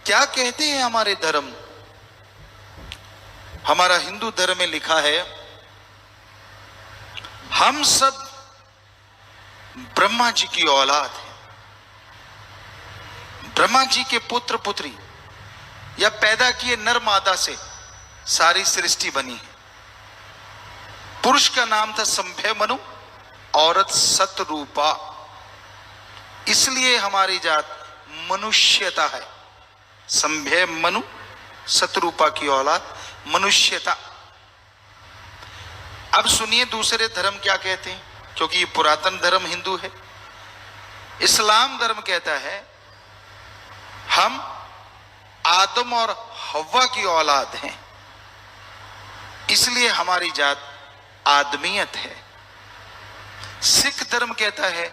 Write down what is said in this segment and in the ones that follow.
क्या कहते हैं हमारे धर्म? हमारा हिंदू धर्म में लिखा है, हम सब ब्रह्मा जी की औलाद है। ब्रह्मा जी के पुत्र पुत्री या पैदा किए नर मादा से सारी सृष्टि बनी है। पुरुष का नाम था संभय मनु, औरत सतरूपा। इसलिए हमारी जात मनुष्यता है। संभय मनु, सतरूपा की औलाद, मनुष्यता। अब सुनिए दूसरे धर्म क्या कहते हैं, क्योंकि ये पुरातन धर्म हिंदू है। इस्लाम धर्म कहता है हम आदम और हव्वा की औलाद हैं, इसलिए हमारी जात आदमियत है। सिख धर्म कहता है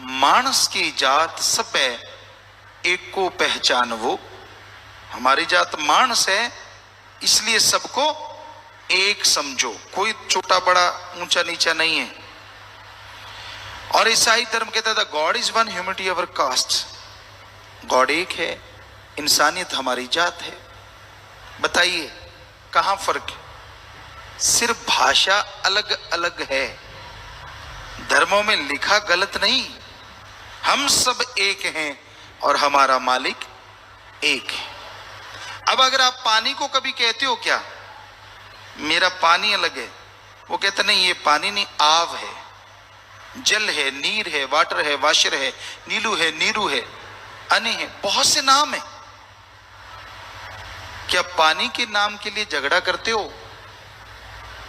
मानस की जात सब है, एक को पहचान वो। हमारी जात मानस है, इसलिए सबको एक समझो, कोई छोटा बड़ा ऊंचा नीचा नहीं है। और ईसाई धर्म कहता था God is one, humanity our caste. God एक है, इंसानियत हमारी जात है। बताइए कहां फर्क है? सिर्फ भाषा अलग अलग है, धर्मों में लिखा गलत नहीं। हम सब एक हैं और हमारा मालिक एक है। अब अगर आप पानी को कभी कहते हो क्या मेरा पानी अलग है, वो कहते नहीं, ये पानी नहीं, आव है, जल है, नीर है, वाटर है, वाशर है, नीलू है, नीरू है, अने है, बहुत से नाम है। क्या पानी के नाम के लिए झगड़ा करते हो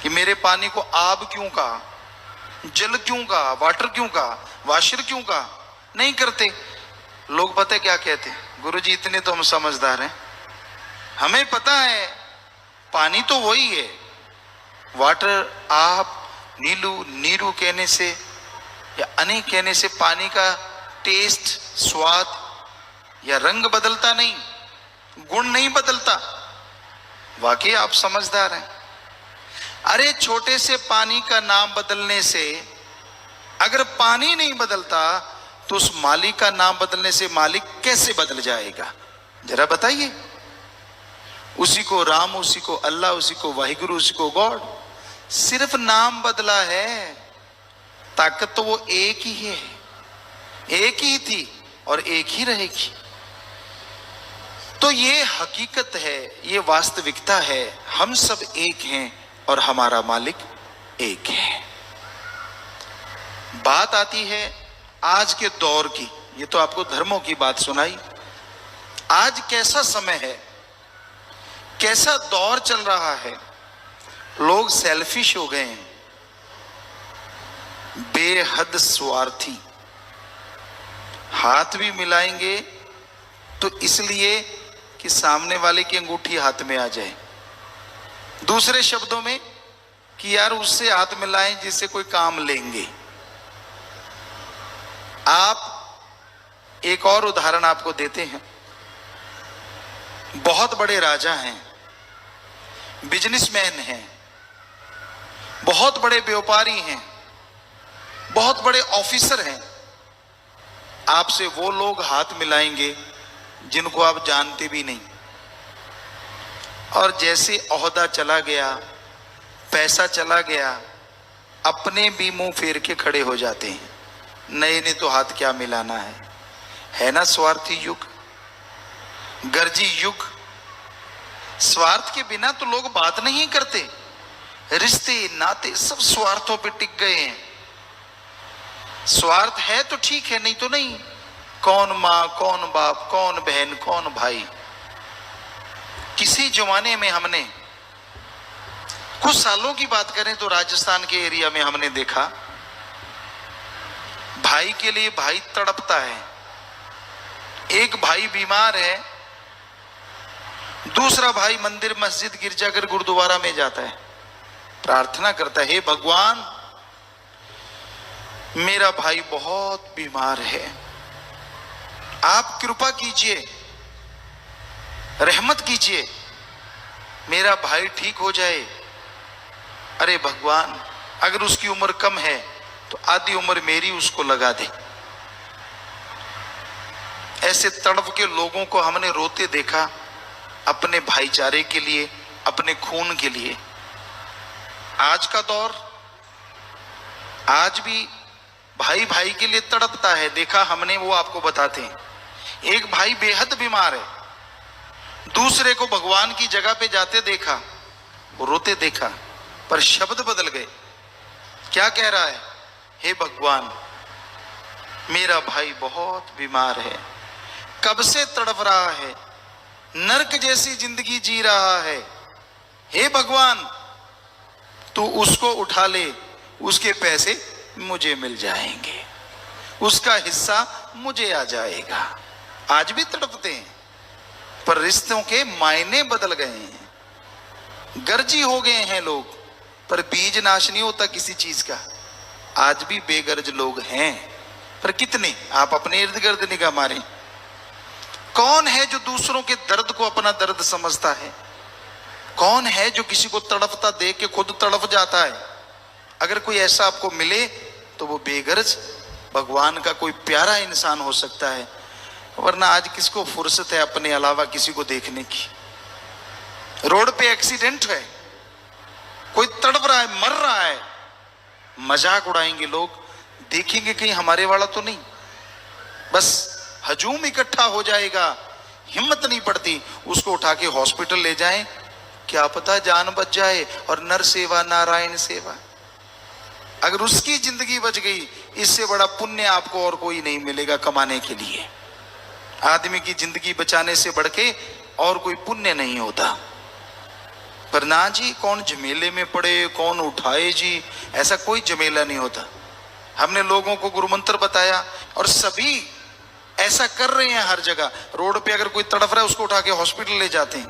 कि मेरे पानी को आब क्यों कहा, जल क्यों कहा, वाटर क्यों कहा, वाशर क्यों कहा? नहीं करते। लोग पता है क्या कहते हैं, गुरुजी इतने तो हम समझदार हैं, हमें पता है पानी तो वही है। वाटर, आप, नीलू, नीरू कहने से या अने कहने से पानी का टेस्ट, स्वाद या रंग बदलता नहीं, गुण नहीं बदलता। वाकई आप समझदार हैं। अरे छोटे से पानी का नाम बदलने से अगर पानी नहीं बदलता तो उस मालिक का नाम बदलने से मालिक कैसे बदल जाएगा? जरा बताइए। उसी को राम, उसी को अल्लाह, उसी को वाहिगुरु, उसी को गॉड। सिर्फ नाम बदला है, ताकत तो वो एक ही है, एक ही थी और एक ही रहेगी। तो ये हकीकत है, ये वास्तविकता है, हम सब एक हैं और हमारा मालिक एक है। बात आती है आज के दौर की, ये तो आपको धर्मों की बात सुनाई। आज कैसा समय है, कैसा दौर चल रहा है। लोग सेल्फिश हो गए हैं, बेहद स्वार्थी। हाथ भी मिलाएंगे तो इसलिए कि सामने वाले की अंगूठी हाथ में आ जाए। दूसरे शब्दों में कि यार उससे हाथ मिलाएं जिससे कोई काम लेंगे। आप एक और उदाहरण आपको देते हैं। बहुत बड़े राजा हैं, बिजनेसमैन हैं, बहुत बड़े व्यापारी हैं, बहुत बड़े ऑफिसर हैं। आपसे वो लोग हाथ मिलाएंगे जिनको आप जानते भी नहीं, और जैसे ओहदा चला गया, पैसा चला गया, अपने भी मुंह फेर के खड़े हो जाते हैं। नए ने तो हाथ क्या मिलाना है ना? स्वार्थी युग, गर्जी युग। स्वार्थ के बिना तो लोग बात नहीं करते, रिश्ते नाते सब स्वार्थों पे टिक गए हैं। स्वार्थ है तो ठीक है, नहीं तो नहीं। कौन माँ, कौन बाप, कौन बहन, कौन भाई। किसी जमाने में हमने, कुछ सालों की बात करें तो राजस्थान के एरिया में हमने देखा, भाई के लिए भाई तड़पता है। एक भाई बीमार है, दूसरा भाई मंदिर, मस्जिद, गिरजाघर, गुरुद्वारा में जाता है, प्रार्थना करता है, हे भगवान मेरा भाई बहुत बीमार है, आप कृपा कीजिए, रहमत कीजिए, मेरा भाई ठीक हो जाए। अरे भगवान, अगर उसकी उम्र कम है तो आधी उम्र मेरी उसको लगा दे। ऐसे तड़प के लोगों को हमने रोते देखा, अपने भाईचारे के लिए, अपने खून के लिए। आज का दौर, आज भी भाई भाई के लिए तड़पता है, देखा हमने, वो आपको बताते हैं। एक भाई बेहद बीमार है, दूसरे को भगवान की जगह पे जाते देखा, रोते देखा, पर शब्द बदल गए। क्या कह रहा है? हे भगवान, मेरा भाई बहुत बीमार है, कब से तड़प रहा है, नरक जैसी जिंदगी जी रहा है। हे भगवान, तू उसको उठा ले, उसके पैसे मुझे मिल जाएंगे, उसका हिस्सा मुझे आ जाएगा। आज भी तड़पते हैं, पर रिश्तों के मायने बदल गए हैं। गर्जी हो गए हैं लोग, पर बीज नाश नहीं होता किसी चीज का। आज भी बेगर्ज लोग हैं, पर कितने? आप अपने इर्द गिर्द निगाह मारें। कौन है जो दूसरों के दर्द को अपना दर्द समझता है? कौन है जो किसी को तड़पता देख के खुद तड़प जाता है? अगर कोई ऐसा आपको मिले तो वो बेगर्ज भगवान का कोई प्यारा इंसान हो सकता है, वरना आज किसको फुर्सत है अपने अलावा किसी को देखने की? रोड पे एक्सीडेंट है, कोई तड़प रहा है, मर रहा है, मजाक उड़ाएंगे लोग, देखेंगे कहीं हमारे वाला तो नहीं। बस हजूम इकट्ठा हो जाएगा, हिम्मत नहीं पड़ती उसको उठा के हॉस्पिटल ले जाएं, क्या पता जान बच जाए। और नर सेवा नारायण सेवा, अगर उसकी जिंदगी बच गई, इससे बड़ा पुण्य आपको और कोई नहीं मिलेगा कमाने के लिए। आदमी की जिंदगी बचाने से बढ़ के और कोई पुण्य नहीं होता। पर ना जी, कौन झमेले में पड़े, कौन उठाए जी, ऐसा कोई झमेला नहीं होता। हमने लोगों को गुरु मंत्र बताया और सभी ऐसा कर रहे हैं। हर जगह रोड पे अगर कोई तड़फ रहा है उसको उठा के हॉस्पिटल ले जाते हैं,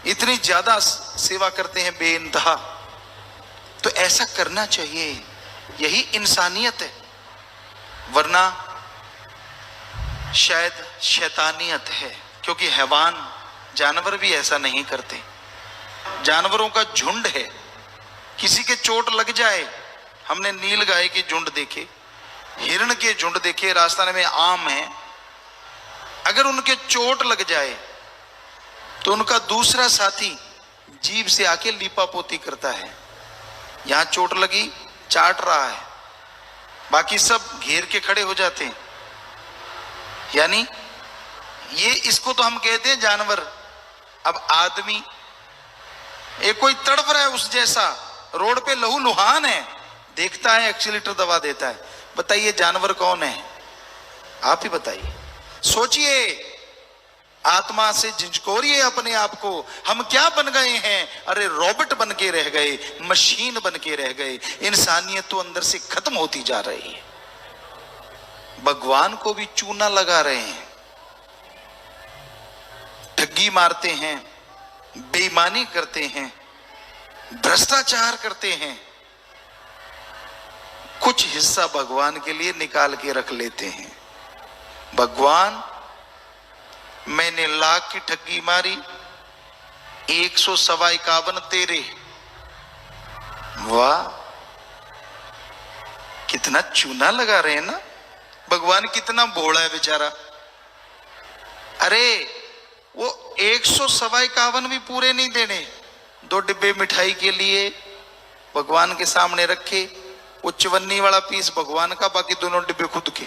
इतनी ज्यादा सेवा करते हैं बेइंतहा। तो ऐसा करना चाहिए, यही इंसानियत है, वरना शायद शैतानियत है। क्योंकि हैवान, जानवर भी ऐसा नहीं करते। जानवरों का झुंड है, किसी के चोट लग जाए, हमने नील गाय के झुंड देखे, हिरण के झुंड देखे, राजस्थान में आम है, अगर उनके चोट लग जाए तो उनका दूसरा साथी जीभ से आके लीपापोती करता है। यहां चोट लगी, चाट रहा है, बाकी सब घेर के खड़े हो जाते हैं। यानी ये, इसको तो हम कहते हैं जानवर। अब आदमी, एक कोई तड़प रहा है उस जैसा, रोड पे लहू लुहान है, देखता है एक्सीलेटर दबा देता है। बताइए जानवर कौन है? आप ही बताइए, सोचिए, आत्मा से झिझकोरिए अपने आप को। हम क्या बन गए हैं? अरे रोबोट बन के रह गए, मशीन बन के रह गए। इंसानियत तो अंदर से खत्म होती जा रही है। भगवान को भी चूना लगा रहे हैं, ठगी मारते हैं, बेईमानी करते हैं, भ्रष्टाचार करते हैं, कुछ हिस्सा भगवान के लिए निकाल के रख लेते हैं। भगवान, मैंने लाख की ठगी मारी, 151 तेरे। वाह, कितना चूना लगा रहे हैं ना। भगवान कितना भोला है बेचारा। अरे वो 151 भी पूरे नहीं देने, 2 डिब्बे मिठाई के लिए भगवान के सामने रखे, वो 54 वाला पीस भगवान का, बाकी दोनों डिब्बे खुद के।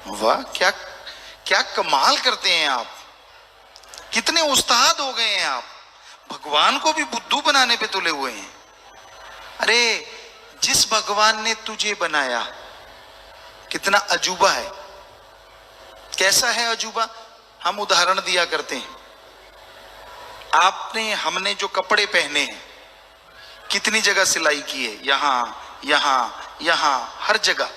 वाह, क्या क्या कमाल करते हैं आप, कितने उस्ताद हो गए हैं आप। भगवान को भी बुद्धू बनाने पे तुले हुए हैं। अरे जिस भगवान ने तुझे बनाया, कितना अजूबा है। कैसा है अजूबा? हम उदाहरण दिया करते हैं। आपने, हमने जो कपड़े पहने हैं, कितनी जगह सिलाई की है, यहां यहां यहां, हर जगह।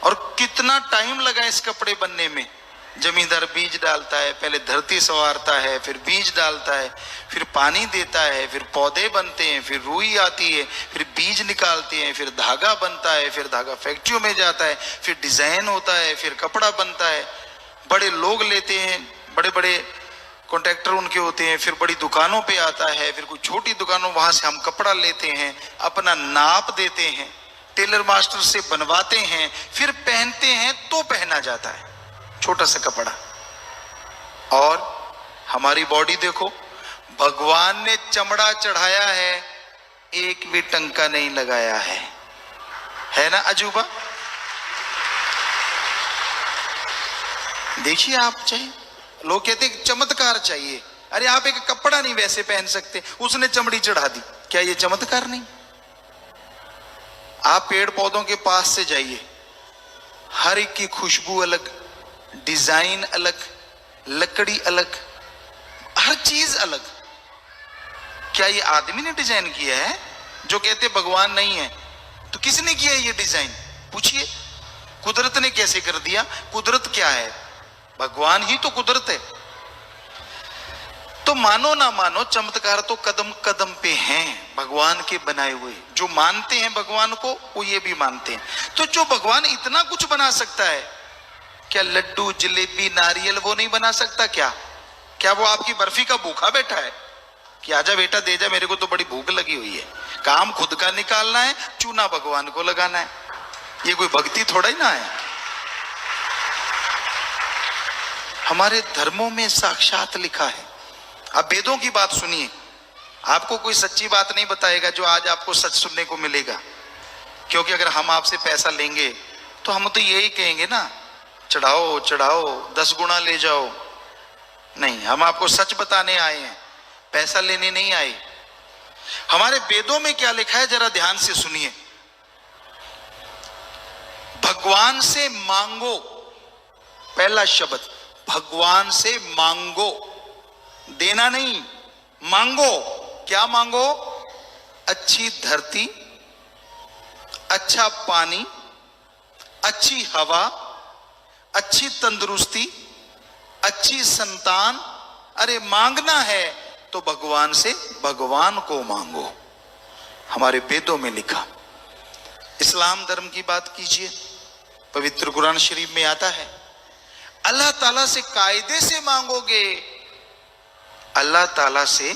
और कितना टाइम लगा इस कपड़े बनने में। जमींदार बीज डालता है, पहले धरती संवारता है, फिर बीज डालता है, फिर पानी देता है, फिर पौधे बनते हैं, फिर रुई आती है, फिर बीज निकालते हैं, फिर धागा बनता है, फिर धागा फैक्ट्रियों में जाता है, फिर डिजाइन होता है, फिर कपड़ा बनता है। बड़े लोग लेते हैं, बड़े बड़े कॉन्ट्रैक्टर उनके होते हैं, फिर बड़ी दुकानों पे आता है, फिर कोई छोटी दुकानों, वहां से हम कपड़ा लेते हैं, अपना नाप देते हैं, टेलर मास्टर से बनवाते हैं, फिर पहनते हैं तो पहना जाता है, छोटा सा कपड़ा। और हमारी बॉडी देखो, भगवान ने चमड़ा चढ़ाया है, एक भी टंका नहीं लगाया है ना अजूबा? देखिए आप, चाहिए लोग कहते हैं चमत्कार चाहिए, अरे आप एक कपड़ा नहीं वैसे पहन सकते, उसने चमड़ी चढ़ा दी, क्या ये चमत्कार नहीं? आप पेड़ पौधों के पास से जाइए, हर एक की खुशबू अलग, डिजाइन अलग, लकड़ी अलग, हर चीज अलग। क्या ये आदमी ने डिजाइन किया है? जो कहते भगवान नहीं है, तो किसने किया ये डिजाइन? पूछिए, कुदरत ने कैसे कर दिया? कुदरत क्या है? भगवान ही तो कुदरत है। तो मानो ना मानो, चमत्कार तो कदम कदम पे हैं भगवान के बनाए हुए। जो मानते हैं भगवान को, वो ये भी मानते हैं। तो जो भगवान इतना कुछ बना सकता है, क्या लड्डू जलेबी नारियल वो नहीं बना सकता? क्या क्या वो आपकी बर्फी का भूखा बैठा है कि आजा बेटा दे जा, मेरे को तो बड़ी भूख लगी हुई है? काम खुद का निकालना है, चूना भगवान को लगाना है। ये कोई भक्ति थोड़ा ही ना है। हमारे धर्मों में साक्षात लिखा है। अब वेदों की बात सुनिए, आपको कोई सच्ची बात नहीं बताएगा जो आज आपको सच सुनने को मिलेगा। क्योंकि अगर हम आपसे पैसा लेंगे तो हम तो यही कहेंगे ना, चढ़ाओ चढ़ाओ, 10 गुना ले जाओ। नहीं, हम आपको सच बताने आए हैं, पैसा लेने नहीं आए। हमारे वेदों में क्या लिखा है जरा ध्यान से सुनिए। भगवान से मांगो, पहला शब्द, भगवान से मांगो, देना नहीं, मांगो। क्या मांगो? अच्छी धरती, अच्छा पानी, अच्छी हवा, अच्छी तंदुरुस्ती, अच्छी संतान। अरे मांगना है तो भगवान से, भगवान को मांगो। हमारे वेदों में लिखा। इस्लाम धर्म की बात कीजिए, पवित्र कुरान शरीफ में आता है, अल्लाह ताला से कायदे से मांगोगे, अल्लाह ताला से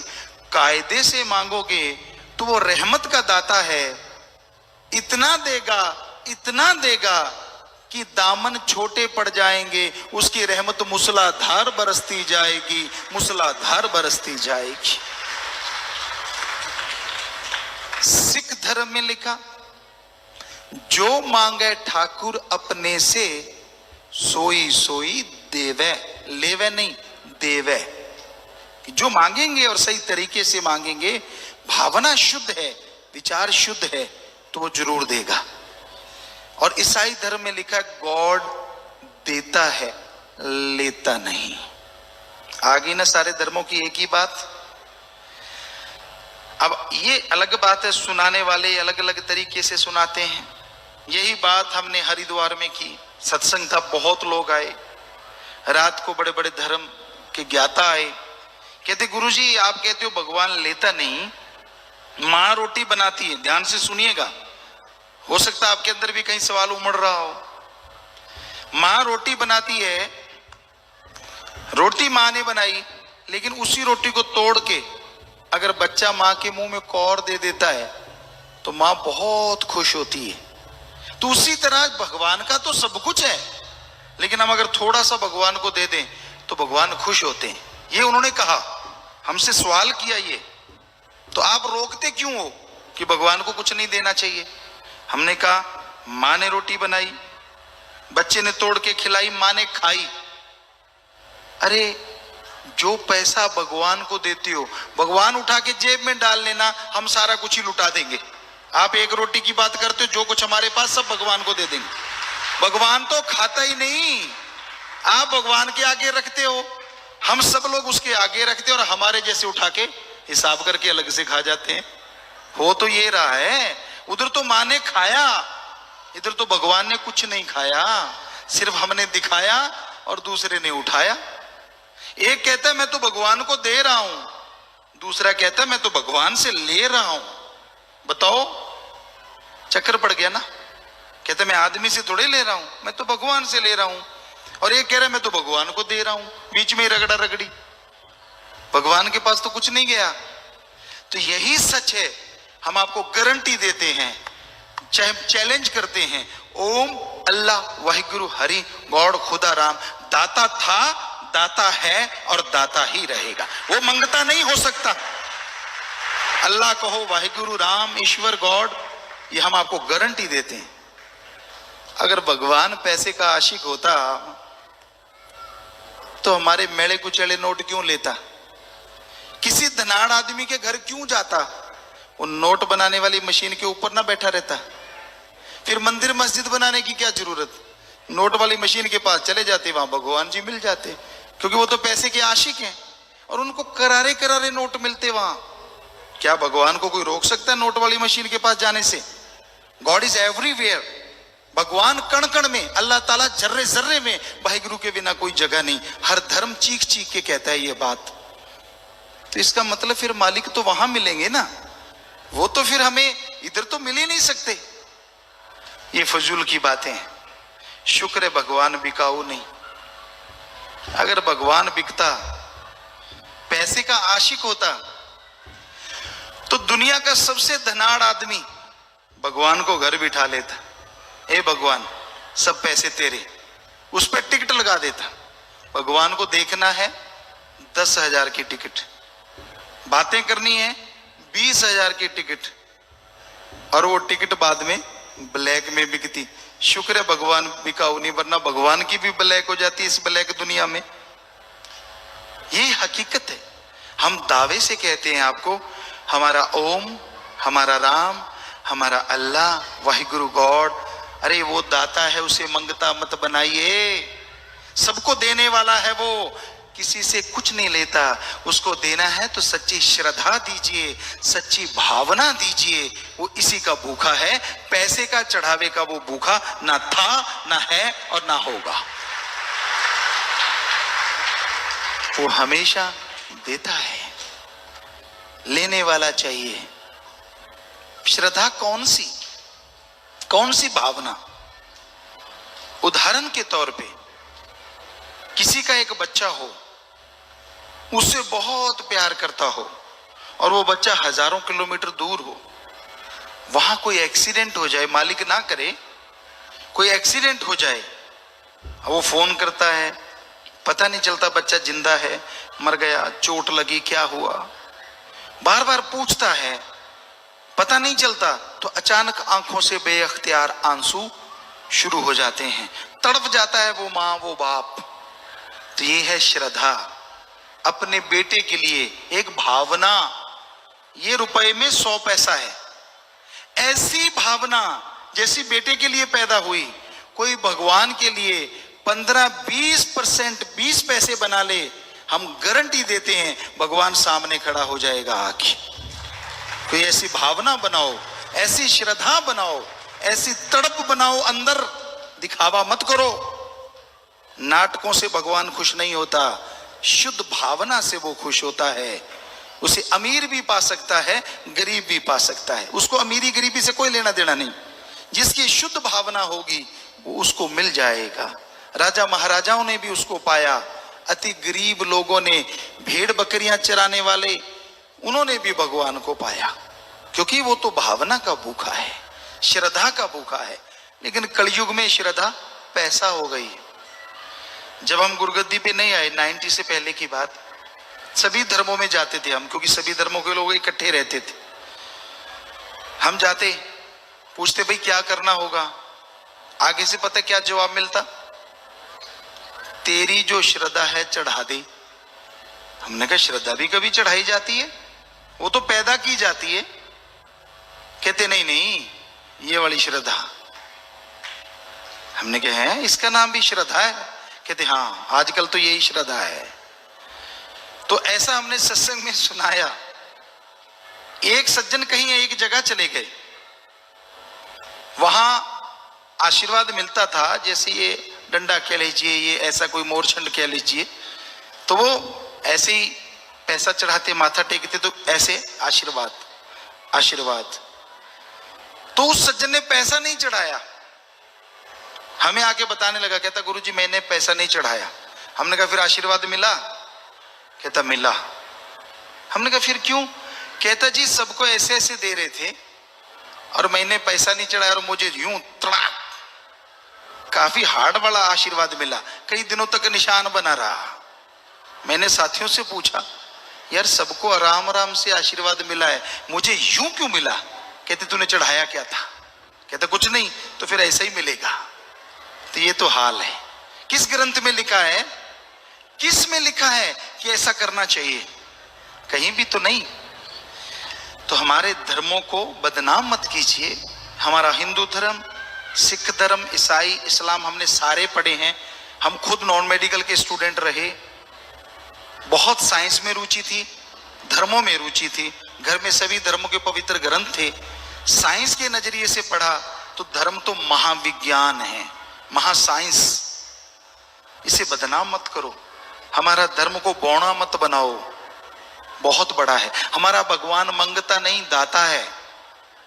कायदे से मांगोगे तो वो रहमत का दाता है। इतना देगा, इतना देगा कि दामन छोटे पड़ जाएंगे, उसकी रहमत मूसलाधार बरसती जाएगी, मूसलाधार बरसती जाएगी। सिख धर्म में लिखा, जो मांगे ठाकुर अपने से, सोई सोई देवे, लेवे नहीं देवे। जो मांगेंगे और सही तरीके से मांगेंगे, भावना शुद्ध है, विचार शुद्ध है, तो वो जरूर देगा। और ईसाई धर्म में लिखा, गॉड देता है लेता नहीं। आगे ना सारे धर्मों की एक ही बात। अब ये अलग बात है, सुनाने वाले अलग अलग तरीके से सुनाते हैं। यही बात हमने हरिद्वार में की, सत्संग था, बहुत लोग आए। रात को बड़े बड़े धर्म के ज्ञाता आए, कहते गुरुजी आप कहते हो भगवान लेता नहीं, माँ रोटी बनाती है। ध्यान से सुनिएगा, हो सकता है आपके अंदर भी कहीं सवाल उमड़ रहा हो। माँ रोटी बनाती है, रोटी माँ ने बनाई, लेकिन उसी रोटी को तोड़ के अगर बच्चा माँ के मुंह में कौर दे देता है तो माँ बहुत खुश होती है। तो उसी तरह भगवान का तो सब कुछ है, लेकिन हम अगर थोड़ा सा भगवान को दे दें तो भगवान खुश होते हैं। ये उन्होंने कहा, हमसे सवाल किया ये, तो आप रोकते क्यों हो कि भगवान को कुछ नहीं देना चाहिए? हमने कहा, माँ ने रोटी बनाई, बच्चे ने तोड़ के खिलाई, माँ ने खाई। अरे जो पैसा भगवान को देते हो, भगवान उठा के जेब में डाल लेना, हम सारा कुछ ही लुटा देंगे। आप एक रोटी की बात करते हो, जो कुछ हमारे पास सब भगवान को दे देंगे। भगवान तो खाता ही नहीं, आप भगवान के आगे रखते हो, हम सब लोग उसके आगे रखते हैं और हमारे जैसे उठा के हिसाब करके अलग से खा जाते हैं। हो तो ये रहा है, उधर तो माँ ने खाया, इधर तो भगवान ने कुछ नहीं खाया, सिर्फ हमने दिखाया और दूसरे ने उठाया। एक कहता है मैं तो भगवान को दे रहा हूं, दूसरा कहता है मैं तो भगवान से ले रहा हूं। बताओ, चक्कर पड़ गया ना। कहता मैं आदमी से थोड़े ले रहा हूं, मैं तो भगवान से ले रहा हूं। और एक कह रहा है मैं तो भगवान को दे रहा हूं, बीच में रगड़ा रगड़ी, भगवान के पास तो कुछ नहीं गया। तो यही सच है, हम आपको गारंटी देते हैं, चैलेंज करते हैं, ओम अल्लाह वाहिगुरु हरि गॉड खुदा राम दाता था, दाता है और दाता ही रहेगा। वो मंगता नहीं हो सकता। अल्लाह कहो, वाहिगुरु राम ईश्वर गॉड, ये हम आपको गारंटी देते हैं। अगर भगवान पैसे का आशिक होता तो हमारे मेले कुचले नोट क्यों लेता? किसी धनाढ़ आदमी के घर क्यों जाता? वो नोट बनाने वाली मशीन के ऊपर ना बैठा रहता? फिर मंदिर मस्जिद बनाने की क्या जरूरत? नोट वाली मशीन के पास चले जाते, वहां भगवान जी मिल जाते, क्योंकि वो तो पैसे के आशिक हैं और उनको करारे करारे नोट मिलते वहां। क्या भगवान को कोई रोक सकता है नोट वाली मशीन के पास जाने से? God is everywhere. भगवान कण कण में, अल्लाह ताला जर्रे जर्रे में, वाहिगुरु के बिना कोई जगह नहीं। हर धर्म चीख चीख के कहता है ये बात। तो इसका मतलब फिर मालिक तो वहां मिलेंगे ना, वो तो फिर हमें इधर तो मिल ही नहीं सकते। ये फजूल की बातें हैं। शुक्र है भगवान बिकाऊ नहीं। अगर भगवान बिकता, पैसे का आशिक होता, तो दुनिया का सबसे धनाढ़ आदमी भगवान को घर बिठा लेता। ए भगवान, सब पैसे तेरे, उस पर टिकट लगा देता। भगवान को देखना है 10,000 की टिकट, बातें करनी है 20,000 की टिकट, और वो टिकट बाद में ब्लैक में बिकती। शुक्र है भगवान बिकाऊ नहीं, वरना भगवान की भी ब्लैक हो जाती इस ब्लैक दुनिया में। ये हकीकत है। हम दावे से कहते हैं आपको, हमारा ओम, हमारा राम, हमारा अल्लाह वाहिगुरु गॉड, अरे वो दाता है, उसे मंगता मत बनाइए। सबको देने वाला है वो, किसी से कुछ नहीं लेता। उसको देना है तो सच्ची श्रद्धा दीजिए, सच्ची भावना दीजिए। वो इसी का भूखा है, पैसे का चढ़ावे का वो भूखा ना था, ना है और ना होगा। वो हमेशा देता है, लेने वाला चाहिए। श्रद्धा कौन सी भावना? उदाहरण के तौर पे, किसी का एक बच्चा हो, उससे बहुत प्यार करता हो और वो बच्चा हजारों किलोमीटर दूर हो, वहां कोई एक्सीडेंट हो जाए, मालिक ना करे, कोई एक्सीडेंट हो जाए, वो फोन करता है, पता नहीं चलता बच्चा जिंदा है, मर गया, चोट लगी, क्या हुआ, बार बार पूछता है, पता नहीं चलता, तो अचानक आंखों से बेअख्तियार आंसू शुरू हो जाते हैं, तड़प जाता है वो माँ, वो बाप। तो ये है श्रद्धा, अपने बेटे के लिए एक भावना। ये रुपए में 100 पैसा है, ऐसी भावना जैसी बेटे के लिए पैदा हुई, कोई भगवान के लिए 15-20% 20 पैसे बना ले, हम गारंटी देते हैं भगवान सामने खड़ा हो जाएगा आके। कोई ऐसी भावना बनाओ, ऐसी श्रद्धा बनाओ, ऐसी तड़प बनाओ अंदर, दिखावा मत करो। नाटकों से भगवान खुश नहीं होता, शुद्ध भावना से वो खुश होता है। उसे अमीर भी पा सकता है, गरीब भी पा सकता है, उसको अमीरी गरीबी से कोई लेना देना नहीं। जिसकी शुद्ध भावना होगी वो उसको मिल जाएगा। राजा महाराजाओं ने भी उसको पाया, अति गरीब लोगों ने, भेड़ बकरियां चराने वाले, उन्होंने भी भगवान को पाया, क्योंकि वो तो भावना का भूखा है, श्रद्धा का भूखा है। लेकिन कलयुग में श्रद्धा पैसा हो गई। जब हम गुरुगद्दी पे नहीं आए, 90 से पहले की बात, सभी धर्मों में जाते थे हम, क्योंकि सभी धर्मों के लोग इकट्ठे रहते थे। हम जाते, पूछते भाई क्या करना होगा, आगे से पता क्या जवाब मिलता, तेरी जो श्रद्धा है चढ़ा दे। हमने कहा श्रद्धा भी कभी चढ़ाई जाती है, वो तो पैदा की जाती है। कहते नहीं नहीं, ये वाली श्रद्धा। हमने कहा है, इसका नाम भी श्रद्धा है? कहते हाँ, आजकल तो यही श्रद्धा है। तो ऐसा हमने सत्संग में सुनाया। एक सज्जन कहीं एक जगह चले गए, वहां आशीर्वाद मिलता था, जैसे ये डंडा कह लीजिए, ये ऐसा कोई मोरछंड कह लीजिए, तो वो ऐसे ही पैसा चढ़ाते, माथा टेकते, तो ऐसे आशीर्वाद आशीर्वाद। तो उस सज्जन ने पैसा नहीं चढ़ाया, हमें आके बताने लगा, कहता गुरुजी मैंने पैसा नहीं चढ़ाया। हमने कहा फिर आशीर्वाद मिला? कहता मिला। हमने कहा फिर क्यों? कहता जी सबको ऐसे ऐसे दे रहे थे और मैंने पैसा नहीं चढ़ाया और मुझे यूं तड़ाक काफी हार्ड वाला आशीर्वाद मिला, कई दिनों तक निशान बना रहा। मैंने साथियों से पूछा, यार सबको आराम आराम से आशीर्वाद मिला है, मुझे यूं क्यों मिला? कहते तूने चढ़ाया क्या था? कहते कुछ नहीं। तो फिर ऐसा ही मिलेगा। तो ये तो हाल है। किस ग्रंथ में लिखा है, किस में लिखा है कि ऐसा करना चाहिए? कहीं भी तो नहीं। तो हमारे धर्मों को बदनाम मत कीजिए। हमारा हिंदू धर्म, सिख धर्म, ईसाई, इस्लाम हमने सारे पढ़े हैं। हम खुद नॉन मेडिकल के स्टूडेंट रहे, बहुत साइंस में रुचि थी, धर्मों में रुचि थी, घर में सभी धर्मों के पवित्र ग्रंथ थे। साइंस के नजरिए से पढ़ा तो धर्म तो महाविज्ञान है, महासाइंस। इसे बदनाम मत करो। हमारा धर्म को बौना मत बनाओ, बहुत बड़ा है। हमारा भगवान मंगता नहीं, दाता है।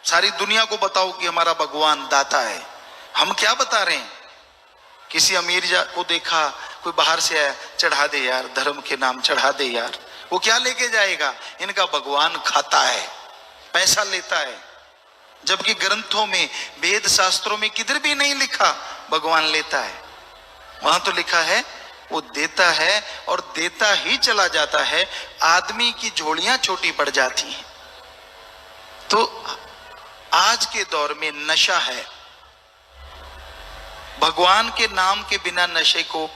सारी दुनिया को बताओ कि हमारा भगवान दाता है। हम क्या बता रहे हैं? किसी अमीर को देखा, कोई बाहर से आया, चढ़ा दे यार, धर्म के नाम चढ़ा दे यार। वो क्या लेके जाएगा? इनका भगवान खाता है, पैसा लेता है। जबकि ग्रंथों में, वेद शास्त्रों में किधर भी नहीं लिखा भगवान लेता है। वहां तो लिखा है वो देता है और देता ही चला जाता है, आदमी की झोलियां छोटी पड़ जाती हैं। तो आज के दौर में नशा है। भगवान के नाम के बिना नशे को,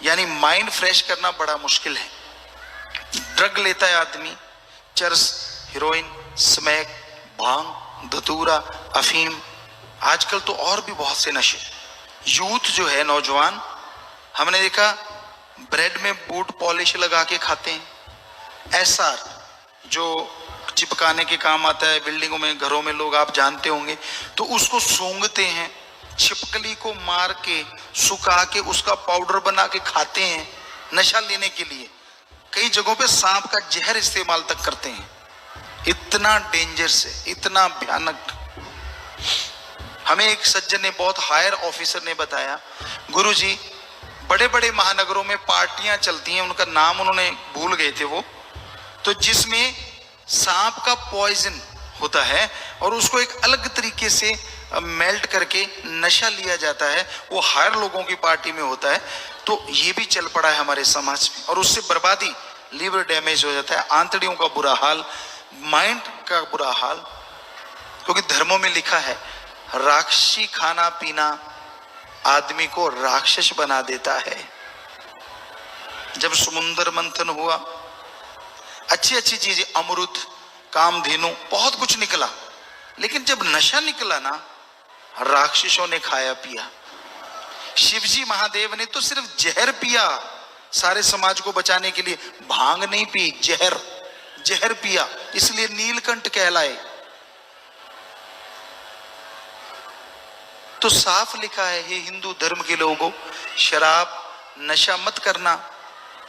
यानी माइंड फ्रेश करना बड़ा मुश्किल है। ड्रग लेता है आदमी, चरस, हीरोइन, स्मैक, भांग, धतूरा, अफीम, आजकल तो और भी बहुत से नशे। यूथ जो है, नौजवान, हमने देखा ब्रेड में बूट पॉलिश लगा के खाते हैं। एसआर जो चिपकाने के काम आता है बिल्डिंगों में, घरों में, लोग आप जानते होंगे। तो उसको सूंघते हैं, छिपकली को मार के सुखा के उसका पाउडर बना के खाते हैं नशा लेने के लिए। कई जगहों पे सांप का जहर इस्तेमाल तक करते हैं। इतना डेंजर से, इतना भयानक। हमें एक सज्जन ने, बहुत हायर ऑफिसर ने बताया, गुरुजी बड़े बड़े महानगरों में पार्टियां चलती हैं, उनका नाम उन्होंने भूल गए थे वो, तो जिसमें सांप का पॉइजन होता है और उसको एक अलग तरीके से मेल्ट करके नशा लिया जाता है, वो हायर लोगों की पार्टी में होता है। तो ये भी चल पड़ा है हमारे समाज में, और उससे बर्बादी, लीवर डैमेज हो जाता है, आंतड़ियों का बुरा हाल, माइंड का बुरा हाल। क्योंकि धर्मों में लिखा है राक्षसी खाना पीना आदमी को राक्षस बना देता है। जब समुद्र मंथन हुआ, अच्छी अच्छी चीजें, अमृत, कामधेनु, बहुत कुछ निकला, लेकिन जब नशा निकला ना, राक्षसों ने खाया पिया। शिवजी महादेव ने तो सिर्फ जहर पिया सारे समाज को बचाने के लिए, भांग नहीं पी, जहर, जहर पिया, इसलिए नीलकंठ कहलाए। तो साफ लिखा है, हे हिंदू धर्म के लोगों, शराब, नशा मत करना,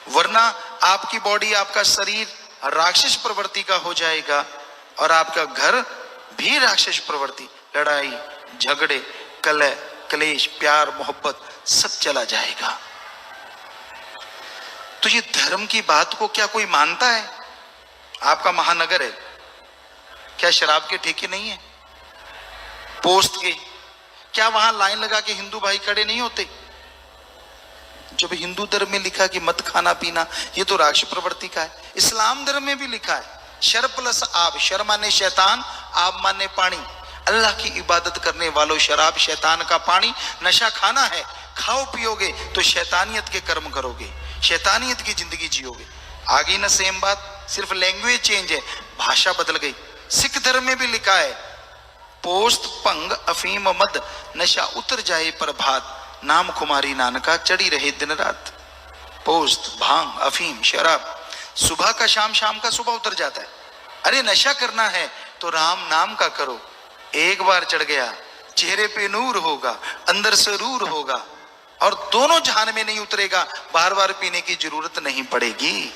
वरना आपकी बॉडी, आपका शरीर राक्षस प्रवृत्ति का हो जाएगा और आपका घर भी राक्षस प्रवृत्ति, लड़ाई झगड़े, कलह क्लेश, प्यार मोहब्बत सब चला जाएगा। तो ये धर्म की बात को क्या कोई मानता है? आपका महानगर है, क्या शराब के ठेके नहीं है? पोस्ट के, क्या वहां लाइन लगा के हिंदू भाई खड़े नहीं होते? जब हिंदू धर्म में लिखा कि मत खाना पीना, ये तो राक्षस प्रवृत्ति का है। इस्लाम धर्म में भी लिखा है शर प्लस आब, शर माने शैतान, आब माने पानी। अल्लाह की इबादत करने वालों, शराब शैतान का पानी, नशा खाना है, खाओ पियोगे तो शैतानियत के कर्म करोगे, शैतानियत की जिंदगी जियोगे। आगे ना सेम बात, सिर्फ लैंग्वेज चेंज है, भाषा बदल गई। सिख धर्म में भी लिखा है पोस्त पंग अफीम मद, नशा उतर जाए प्रभात, नाम कुमारी नानका चढ़ी रहे दिन रात। पोस्त, भांग, अफीम, शराब सुबह का शाम, शाम का सुबह उतर जाता है। अरे नशा करना है तो राम नाम का करो, एक बार चढ़ गया चेहरे पे नूर होगा, अंदर सरूर होगा, और दोनों जहान में नहीं उतरेगा, बार बार पीने की जरूरत नहीं पड़ेगी।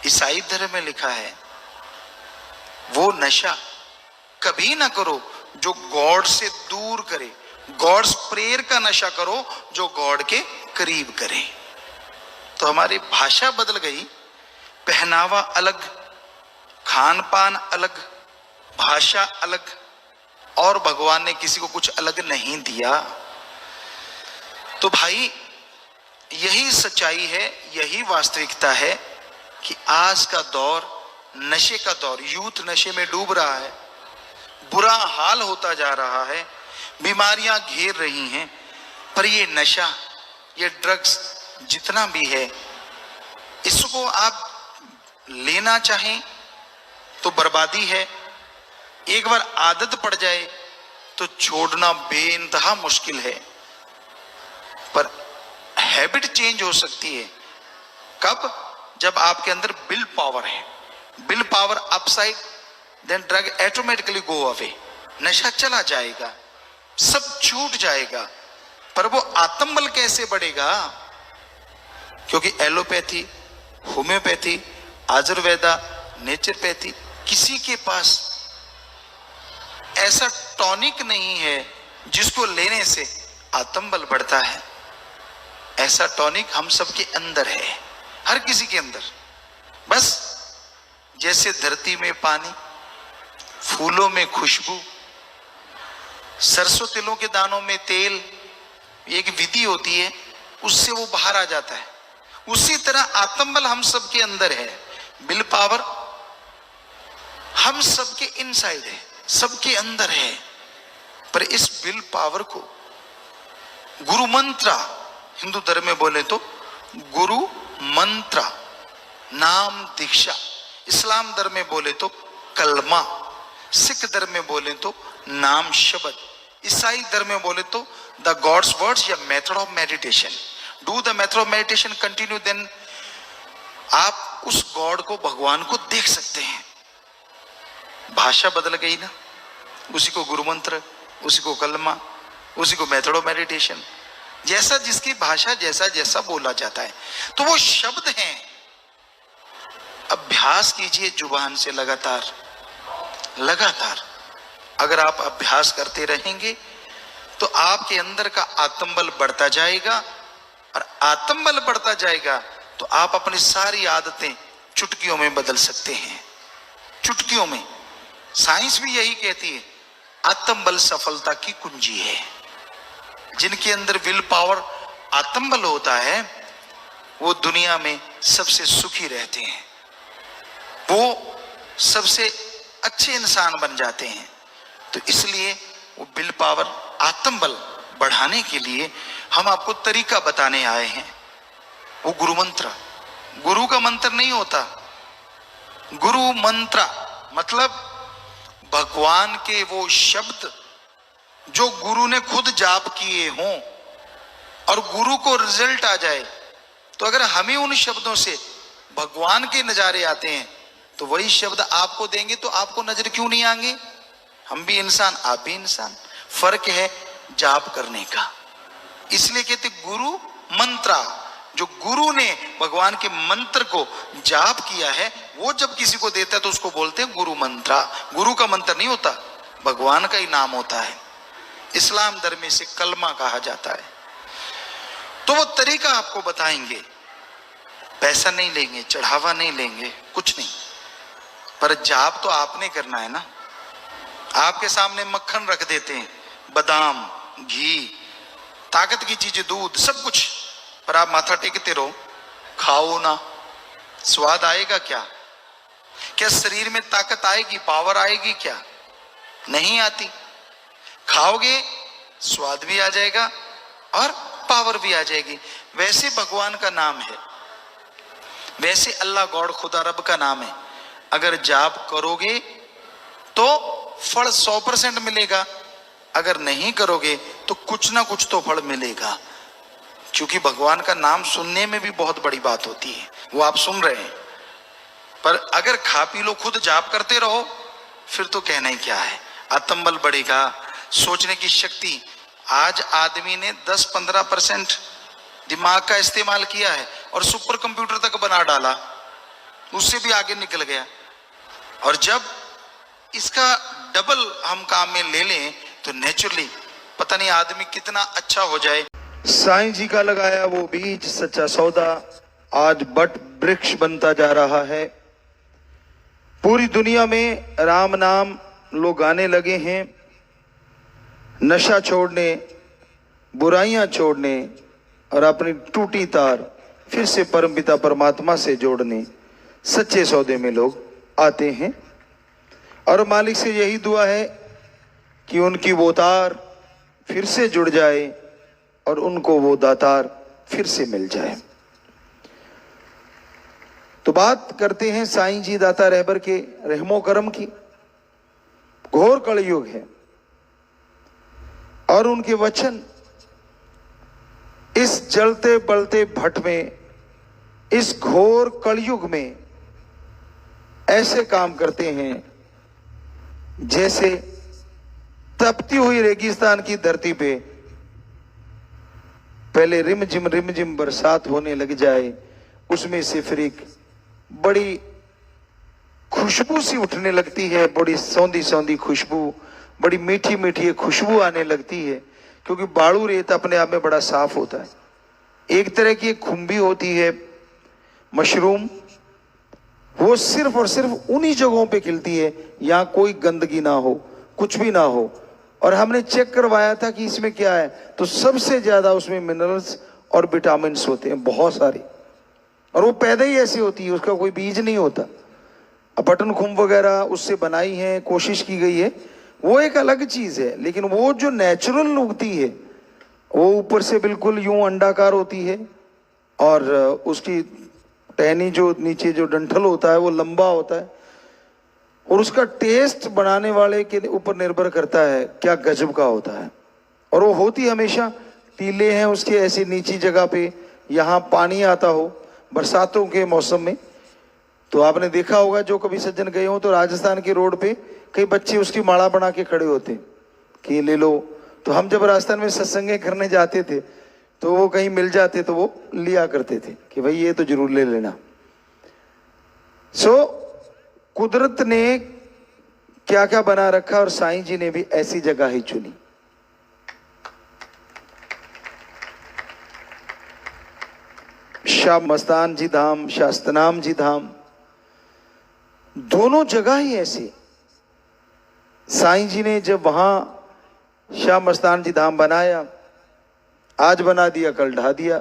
ईसाई धर्म में लिखा है वो नशा कभी ना करो जो गॉड से दूर करे, गॉड्स प्रेयर का नशा करो जो गॉड के करीब करे। तो हमारी भाषा बदल गई, पहनावा अलग, खान पान अलग, भाषा अलग, और भगवान ने किसी को कुछ अलग नहीं दिया। तो भाई यही सच्चाई है, यही वास्तविकता है कि आज का दौर नशे का दौर, यूथ नशे में डूब रहा है, बुरा हाल होता जा रहा है, बीमारियां घेर रही हैं। पर ये नशा, ये ड्रग्स जितना भी है, इसको आप लेना चाहें तो बर्बादी है। एक बार आदत पड़ जाए तो छोड़ना बेइंतहा मुश्किल है। पर हैबिट चेंज हो सकती है कब? जब आपके अंदर विल पावर है। Willpower upside, then drug automatically go away. नशा चला जाएगा, सब छूट जाएगा। पर वो आत्मबल कैसे बढ़ेगा? क्योंकि एलोपैथी, होम्योपैथी, आयुर्वेदा, नेचुरोपैथी, किसी के पास ऐसा टॉनिक नहीं है जिसको लेने से आत्मबल बढ़ता है। ऐसा टॉनिक हम सबके अंदर है, हर किसी के अंदर। बस जैसे धरती में पानी, फूलों में खुशबू, सरसों तिलों के दानों में तेल, एक विधि होती है, उससे वो बाहर आ जाता है। उसी तरह आत्मबल हम सबके अंदर है। विल पावर हम सबके इनसाइड है, सबके अंदर है। पर इस विल पावर को गुरु मंत्र, हिंदू धर्म में बोले तो गुरु मंत्र, नाम दीक्षा, इस्लाम धर्म में बोले तो कलमा, सिख धर्म में बोले तो नाम शब्द, ईसाई धर्म में बोले तो द गॉड्स वर्ड्स या method of meditation. Do the method of meditation continue, then आप उस गॉड को, भगवान को देख सकते हैं। भाषा बदल गई ना, उसी को गुरु मंत्र, उसी को कलमा, उसी को मेथड ऑफ मेडिटेशन। जैसा जिसकी भाषा, जैसा जैसा बोला जाता है, तो वो शब्द हैं। अभ्यास कीजिए जुबान से लगातार लगातार। अगर आप अभ्यास करते रहेंगे तो आपके अंदर का आत्मबल बढ़ता जाएगा, और आत्मबल बढ़ता जाएगा तो आप अपनी सारी आदतें चुटकियों में बदल सकते हैं। चुटकियों में। साइंस भी यही कहती है, आत्मबल सफलता की कुंजी है। जिनके अंदर विल पावर, आत्मबल होता है, वो दुनिया में सबसे सुखी रहते हैं, वो सबसे अच्छे इंसान बन जाते हैं। तो इसलिए वो विल पावर, आत्मबल बढ़ाने के लिए हम आपको तरीका बताने आए हैं। वो गुरु मंत्र, गुरु का मंत्र नहीं होता। गुरु मंत्र मतलब भगवान के वो शब्द जो गुरु ने खुद जाप किए हों और गुरु को रिजल्ट आ जाए। तो अगर हमें उन शब्दों से भगवान के नजारे आते हैं तो वही शब्द आपको देंगे, तो आपको नजर क्यों नहीं आएंगे? हम भी इंसान, आप भी इंसान। फर्क है जाप करने का। इसलिए कहते गुरु मंत्र, जो गुरु ने भगवान के मंत्र को जाप किया है, वो जब किसी को देता है तो उसको बोलते हैं गुरु मंत्र। गुरु का मंत्र नहीं होता, भगवान का ही नाम होता है। इस्लाम धर्म में इसे कलमा कहा जाता है। तो वो तरीका आपको बताएंगे। पैसा नहीं लेंगे, चढ़ावा नहीं लेंगे, कुछ नहीं, पर जाप तो आपने करना है ना। आपके सामने मक्खन रख देते हैं, बादाम, घी, ताकत की चीजें, दूध, सब कुछ, पर आप माथा टेकते रहो, खाओ ना। स्वाद आएगा क्या? क्या शरीर में ताकत आएगी, पावर आएगी क्या? नहीं आती। खाओगे, स्वाद भी आ जाएगा और पावर भी आ जाएगी। वैसे भगवान का नाम है, वैसे अल्लाह गॉड, खुदा रब का नाम है। अगर जाप करोगे तो फल 100% मिलेगा, अगर नहीं करोगे तो कुछ ना कुछ तो फल मिलेगा। क्योंकि भगवान का नाम सुनने में भी बहुत बड़ी बात होती है, वो आप सुन रहे हैं। पर अगर खा पी लो, खुद जाप करते रहो, फिर तो कहना ही क्या है। आत्मबल बढ़ेगा, सोचने की शक्ति। आज आदमी ने 10-15% दिमाग का इस्तेमाल किया है और सुपर कंप्यूटर तक बना डाला, उससे भी आगे निकल गया। और जब इसका डबल हम काम में ले लें तो नेचुरली पता नहीं आदमी कितना अच्छा हो जाए। साईं जी का लगाया वो बीज, सच्चा सौदा आज बट वृक्ष बनता जा रहा है। पूरी दुनिया में राम नाम लोग गाने लगे हैं, नशा छोड़ने, बुराइयां छोड़ने और अपनी टूटी तार फिर से परमपिता परमात्मा से जोड़ने सच्चे सौदे में लोग आते हैं। और मालिक से यही दुआ है कि उनकी वो तार फिर से जुड़ जाए और उनको वो दातार फिर से मिल जाए। तो बात करते हैं साईं जी दाता रहबर के रहमो करम की। घोर कलयुग है और उनके वचन इस जलते पलते भट्ट में, इस घोर कलयुग में ऐसे काम करते हैं जैसे तपती हुई रेगिस्तान की धरती पे पहले रिमझिम बरसात होने लग जाए, उसमें से फिर एक बड़ी खुशबू सी उठने लगती है, बड़ी सौंधी सौंधी खुशबू, बड़ी मीठी मीठी खुशबू आने लगती है, क्योंकि बालू रेत अपने आप में बड़ा साफ होता है। एक तरह की एक खुम्बी होती है मशरूम, वो सिर्फ और सिर्फ उन्हीं जगहों पे खिलती है यहाँ कोई गंदगी ना हो, कुछ भी ना हो। और हमने चेक करवाया था कि इसमें क्या है, तो सबसे ज्यादा उसमें मिनरल्स और विटामिन्स होते हैं बहुत सारे, और वो पैदा ही ऐसी होती है, उसका कोई बीज नहीं होता। अब बटन खुम्ब वगैरह उससे बनाई है, कोशिश की गई है, वो एक अलग चीज है। लेकिन वो जो नेचुरल उगती है वो ऊपर से बिल्कुल यूं अंडाकार होती है और उसकी टहनी जो नीचे जो डंठल होता है वो लंबा होता है, और उसका टेस्ट बनाने वाले के ऊपर निर्भर करता है क्या गजब का होता है। और वो होती हमेशा टीले हैं उसके ऐसी नीची जगह पे, यहाँ पानी आता हो बरसातों के मौसम में। तो आपने देखा होगा जो कभी सज्जन गए हो तो राजस्थान के रोड पे कई बच्चे उसकी माला बना के खड़े होते कि ले लो। तो हम जब राजस्थान में सत्संग करने जाते थे तो वो कहीं मिल जाते तो वो लिया करते थे कि भाई ये तो जरूर ले लेना। कुदरत ने क्या क्या बना रखा और साईं जी ने भी ऐसी जगह ही चुनी। शाह मस्तान जी धाम, शास्तनाम जी धाम, दोनों जगह ही ऐसी। साईं जी ने जब वहां शाह मस्तान जी धाम बनाया, आज बना दिया कल ढा दिया,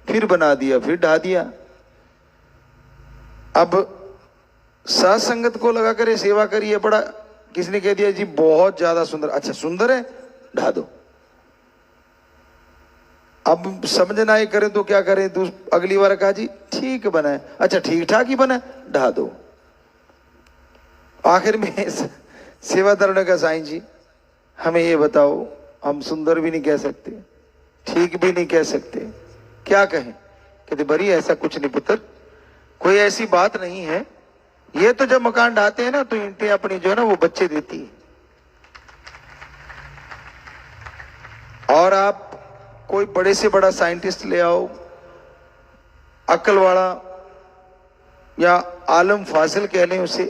फिर बना दिया फिर ढा दिया। अब साथ संगत को लगा करे सेवा करिए, बड़ा किसने कह दिया जी बहुत ज्यादा सुंदर, अच्छा सुंदर है ढा दो। अब समझना ही करें तो क्या करें, अगली बार कहा जी ठीक बना है, अच्छा ठीक ठाक ही बना है ढा दो। आखिर में सेवादार ने कहा साईं जी हमें ये बताओ, हम सुंदर भी नहीं कह सकते, ठीक भी नहीं कह सकते, क्या कहें? कहते बड़ी ऐसा कुछ नहीं पुत्र, कोई ऐसी बात नहीं है। ये तो जब मकान ढाते हैं ना तो ईंटें अपनी जो है ना वो बच्चे देती है, और आप कोई बड़े से बड़ा साइंटिस्ट ले आओ, अक्ल वाला या आलम फाजिल कह लें उसे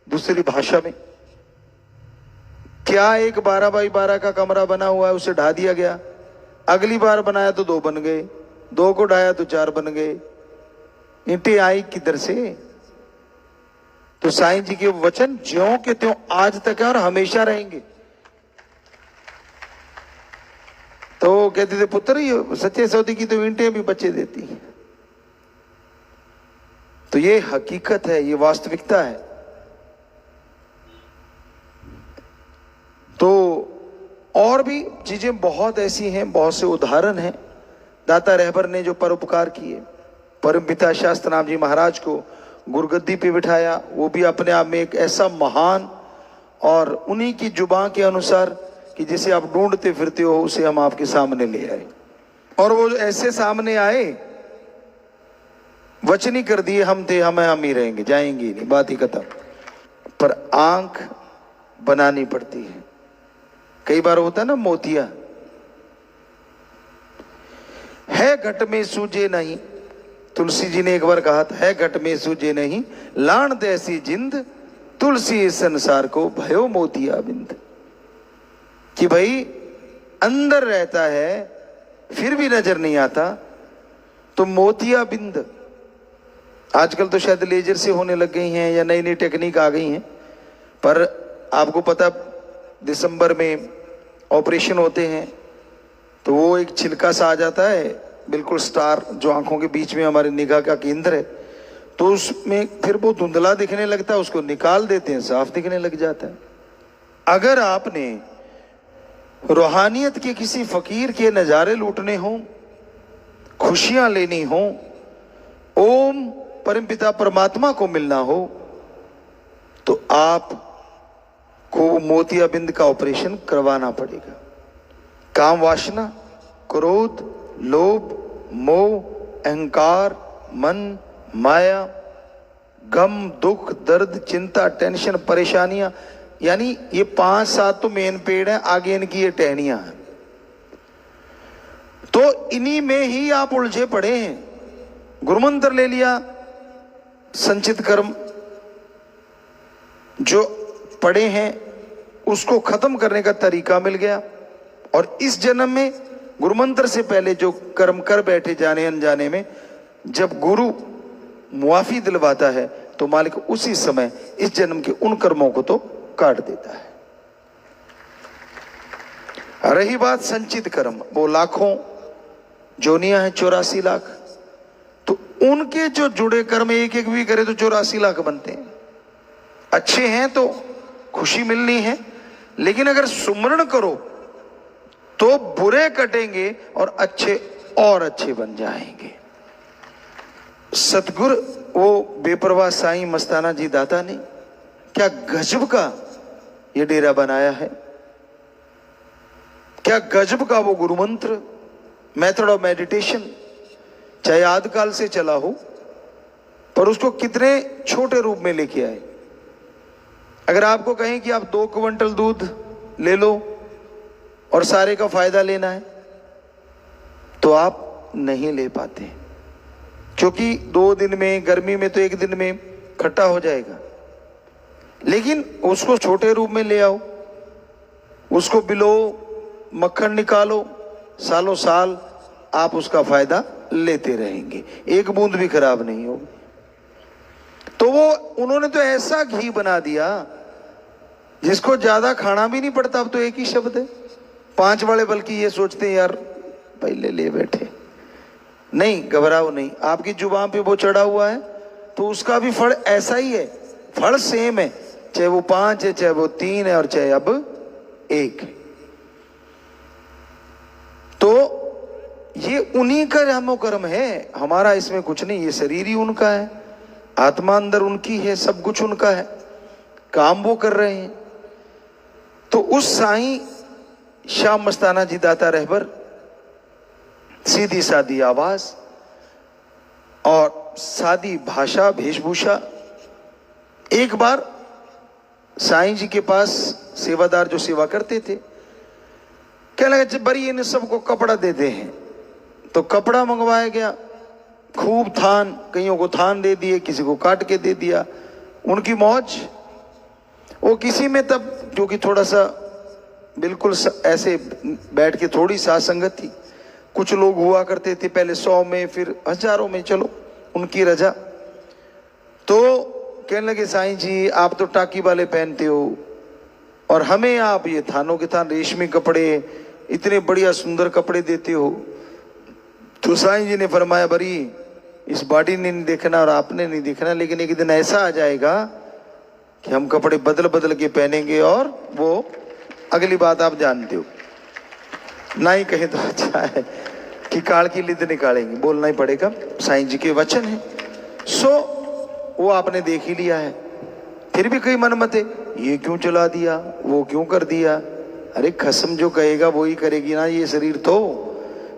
दूसरी भाषा में, क्या एक 12 बाई 12 का कमरा बना हुआ है उसे ढा दिया गया, अगली बार बनाया तो 2 बन गए, 2 को ढाया तो 4 बन गए, ईंटें आई किधर से? तो साईं जी के वचन ज्यों के त्यों आज तक है और हमेशा रहेंगे। तो कहते थे पुत्र ये सच्चे सौदे की तो ईंटें भी बच्चे देती हैं। तो ये हकीकत है, ये वास्तविकता है। तो और भी चीजें बहुत ऐसी हैं, बहुत से उदाहरण हैं। दाता रहबर ने जो परोपकार किए, परमपिता शास्त्रनाम जी महाराज को गुरगद्दी पे बिठाया, वो भी अपने आप में एक ऐसा महान, और उन्हीं की जुबान के अनुसार कि जिसे आप ढूंढते फिरते हो उसे हम आपके सामने ले आए। और वो ऐसे सामने आए, वचन ही कर दिए हम थे, हम ही रहेंगे, जाएंगे ही नहीं, बात ही खत्म। पर आंख बनानी पड़ती है। कई बार होता है ना मोतिया है घट में सूझे नहीं, तुलसी जी ने एक बार कहा था, है घट में सूझे नहीं लाण ऐसी जिंद, तुलसी इस संसार को भयो मोतिया बिंद। कि भाई अंदर रहता है फिर भी नजर नहीं आता, तो मोतिया बिंद। आजकल तो शायद लेजर से होने लग गई हैं या नई नई टेक्निक आ गई हैं, पर आपको पता दिसंबर में ऑपरेशन होते हैं तो वो एक छिलका सा आ जाता है, बिल्कुल स्टार जो आंखों के बीच में हमारे निगाह का केंद्र है, तो उसमें फिर वो धुंधला दिखने लगता है, उसको निकाल देते हैं, साफ दिखने लग जाता है। अगर आपने रूहानियत के किसी फकीर के नज़ारे लूटने हों, खुशियां लेनी हो, ओम परमपिता परमात्मा को मिलना हो, तो आपको मोतियाबिंद का ऑपरेशन करवाना पड़ेगा। काम वासना, क्रोध, लोभ, मोह, अहंकार, मन, माया, गम, दुख, दर्द, चिंता, टेंशन, परेशानियां, यानी ये 5-7 तो मेन पेड़ हैं, आगे इनकी ये टहनियां हैं। तो इन्हीं में ही आप उलझे पड़े हैं। गुरुमंत्र ले लिया, संचित कर्म जो पड़े हैं उसको खत्म करने का तरीका मिल गया, और इस जन्म में गुरुमंत्र से पहले जो कर्म कर बैठे जाने अनजाने में, जब गुरु मुआफी दिलवाता है तो मालिक उसी समय इस जन्म के उन कर्मों को तो काट देता है। रही बात संचित कर्म, वो लाखों जोनियां हैं, 84 लाख, तो उनके जो जुड़े कर्म एक एक भी करे तो 84 लाख बनते हैं। अच्छे हैं तो खुशी मिलनी है, लेकिन अगर सुमरण करो तो बुरे कटेंगे और अच्छे और अच्छे बन जाएंगे। सतगुरु वो बेपरवाह साईं मस्ताना जी दाता ने क्या गजब का ये डेरा बनाया है, क्या गजब का वो गुरु मंत्र, मेथड ऑफ मेडिटेशन, चाहे आदिकाल से चला हो, पर उसको कितने छोटे रूप में लेके आए। अगर आपको कहें कि आप 2 क्विंटल दूध ले लो और सारे का फायदा लेना है, तो आप नहीं ले पाते, क्योंकि 2 दिन में, गर्मी में तो 1 दिन में खट्टा हो जाएगा। लेकिन उसको छोटे रूप में ले आओ, उसको बिलो, मक्खन निकालो, सालों साल आप उसका फायदा लेते रहेंगे, 1 बूंद भी खराब नहीं होगी। तो वो उन्होंने तो ऐसा घी बना दिया जिसको ज्यादा खाना भी नहीं पड़ता। अब तो एक ही शब्द है, 5 वाले बल्कि ये सोचते हैं यार पहले ले बैठे। नहीं, घबराओ नहीं, आपकी जुबान पे वो चढ़ा हुआ है तो उसका भी फल ऐसा ही है, फल सेम है, चाहे वो 5 है, चाहे वो 3 है, और चाहे अब 1 है। तो ये उन्हीं का रामो कर्म है, हमारा इसमें कुछ नहीं। ये शरीर ही उनका है, आत्मा अंदर उनकी है, सब कुछ उनका है, काम वो कर रहे हैं। तो उस साईं श्याम मस्ताना जी दाता रहबर, सीधी सादी आवाज और सादी भाषा, वेशभूषा। एक बार साईं जी के पास सेवादार जो सेवा करते थे कहने लगे जब बड़ी इन सबको कपड़ा देते हैं, तो कपड़ा मंगवाया गया, खूब थान, कईयों को थान दे दिए, किसी को काट के दे दिया, उनकी मौज। वो किसी में तब क्योंकि थोड़ा सा बिल्कुल ऐसे बैठ के थोड़ी साथ संगत थी, कुछ लोग हुआ करते थे पहले 100 में, फिर हजारों में, चलो उनकी रजा। तो कहने लगे साईं जी आप तो टाकी वाले पहनते हो और हमें आप ये थानों के थान रेशमी कपड़े, इतने बढ़िया सुंदर कपड़े देते हो। तो साईं जी ने फरमाया बरी इस बॉडी ने नहीं देखना और आपने नहीं देखना, लेकिन एक दिन ऐसा आ जाएगा कि हम कपड़े बदल बदल के पहनेंगे, और वो अगली बात आप जानते हो, ना ही कहे तो अच्छा है कि काल की लिद निकालेंगे, बोलना ही पड़ेगा, साईं जी के वचन है। सो वो आपने देख ही लिया है, फिर भी कई मन मत है, ये क्यों चला दिया, वो क्यों कर दिया। अरे खसम जो कहेगा वो ही करेगी ना, ये शरीर तो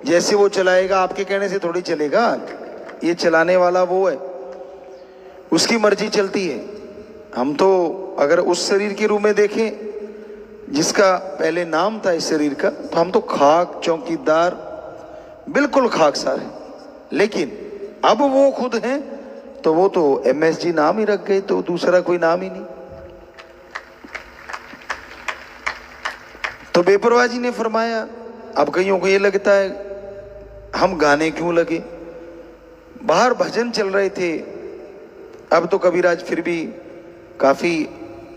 जैसे वो चलाएगा आपके कहने से थोड़ी चलेगा, ये चलाने वाला वो है, उसकी मर्जी चलती है। हम तो अगर उस शरीर के रूप में देखें जिसका पहले नाम था इस शरीर का, तो हम तो खाक चौकीदार, बिल्कुल खाकसार है। लेकिन अब वो खुद हैं तो वो तो MSG नाम ही रख गए, तो दूसरा कोई नाम ही नहीं। तो बेपरवाह जी ने फरमाया, अब कईयों को ये लगता है हम गाने क्यों लगे, बाहर भजन चल रहे थे, अब तो कबीराज फिर भी काफी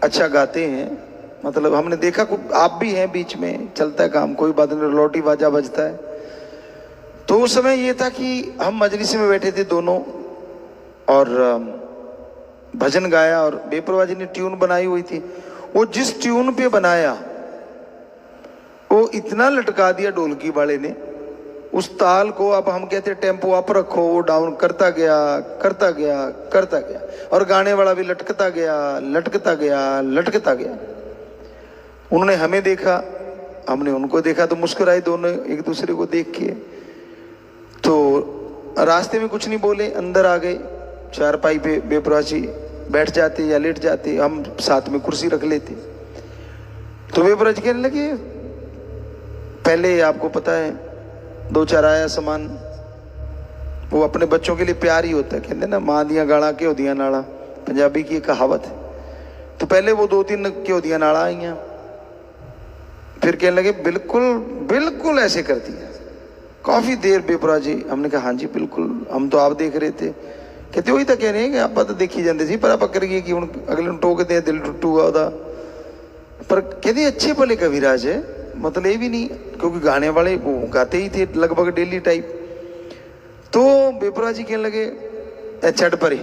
अच्छा गाते हैं, मतलब हमने देखा, आप भी हैं बीच में, चलता है काम, कोई बात नहीं, लौटी बाजा बजता है। तो उस समय ये था कि हम मजलिस में बैठे थे दोनों और भजन गाया और बेपरवाह जी ने ट्यून बनाई हुई थी। वो जिस ट्यून पे बनाया वो इतना लटका दिया ढोलकी वाले ने उस ताल को। अब हम कहते टेम्पो अप रखो, वो डाउन करता गया करता गया करता गया, और गाने वाला भी लटकता गया लटकता गया लटकता गया। उन्होंने हमें देखा, हमने उनको देखा, तो मुस्कुराए दोनों एक दूसरे को देख के। तो रास्ते में कुछ नहीं बोले, अंदर आ गए। चारपाई पे बेपरवाह जी बैठ जाते या लेट जाते, हम साथ में कुर्सी रख लेते। तो बेपरवाह जी कहने लगे, पहले आपको पता है 2-4 आया सामान, वो अपने बच्चों के लिए प्यार ही होता है। कहते ना, मां दिया गाड़ा क्यों दिया नाड़ा, पंजाबी की एक कहावत है। तो पहले वो 2-3 क्यों दिया नाड़ा आई हैं, फिर कहने लगे बिल्कुल बिल्कुल ऐसे कर दिया। काफी देर बेपरवाह जी, हमने कहा हाँ जी बिल्कुल, हम तो आप देख रहे थे। कहते वही तो कह रहे हैं कि आप तो देखी जाते जी, पर आप करिए कि हुण अगले टोकते हैं, दिल टुटूगा ਉਹਦਾ। पर कहते अच्छे भले कविराज है, मतलब ये भी नहीं, क्योंकि गाने वाले वो गाते ही थे लगभग डेली टाइप। तो बेपरवाह जी कहने लगे छड़ परे,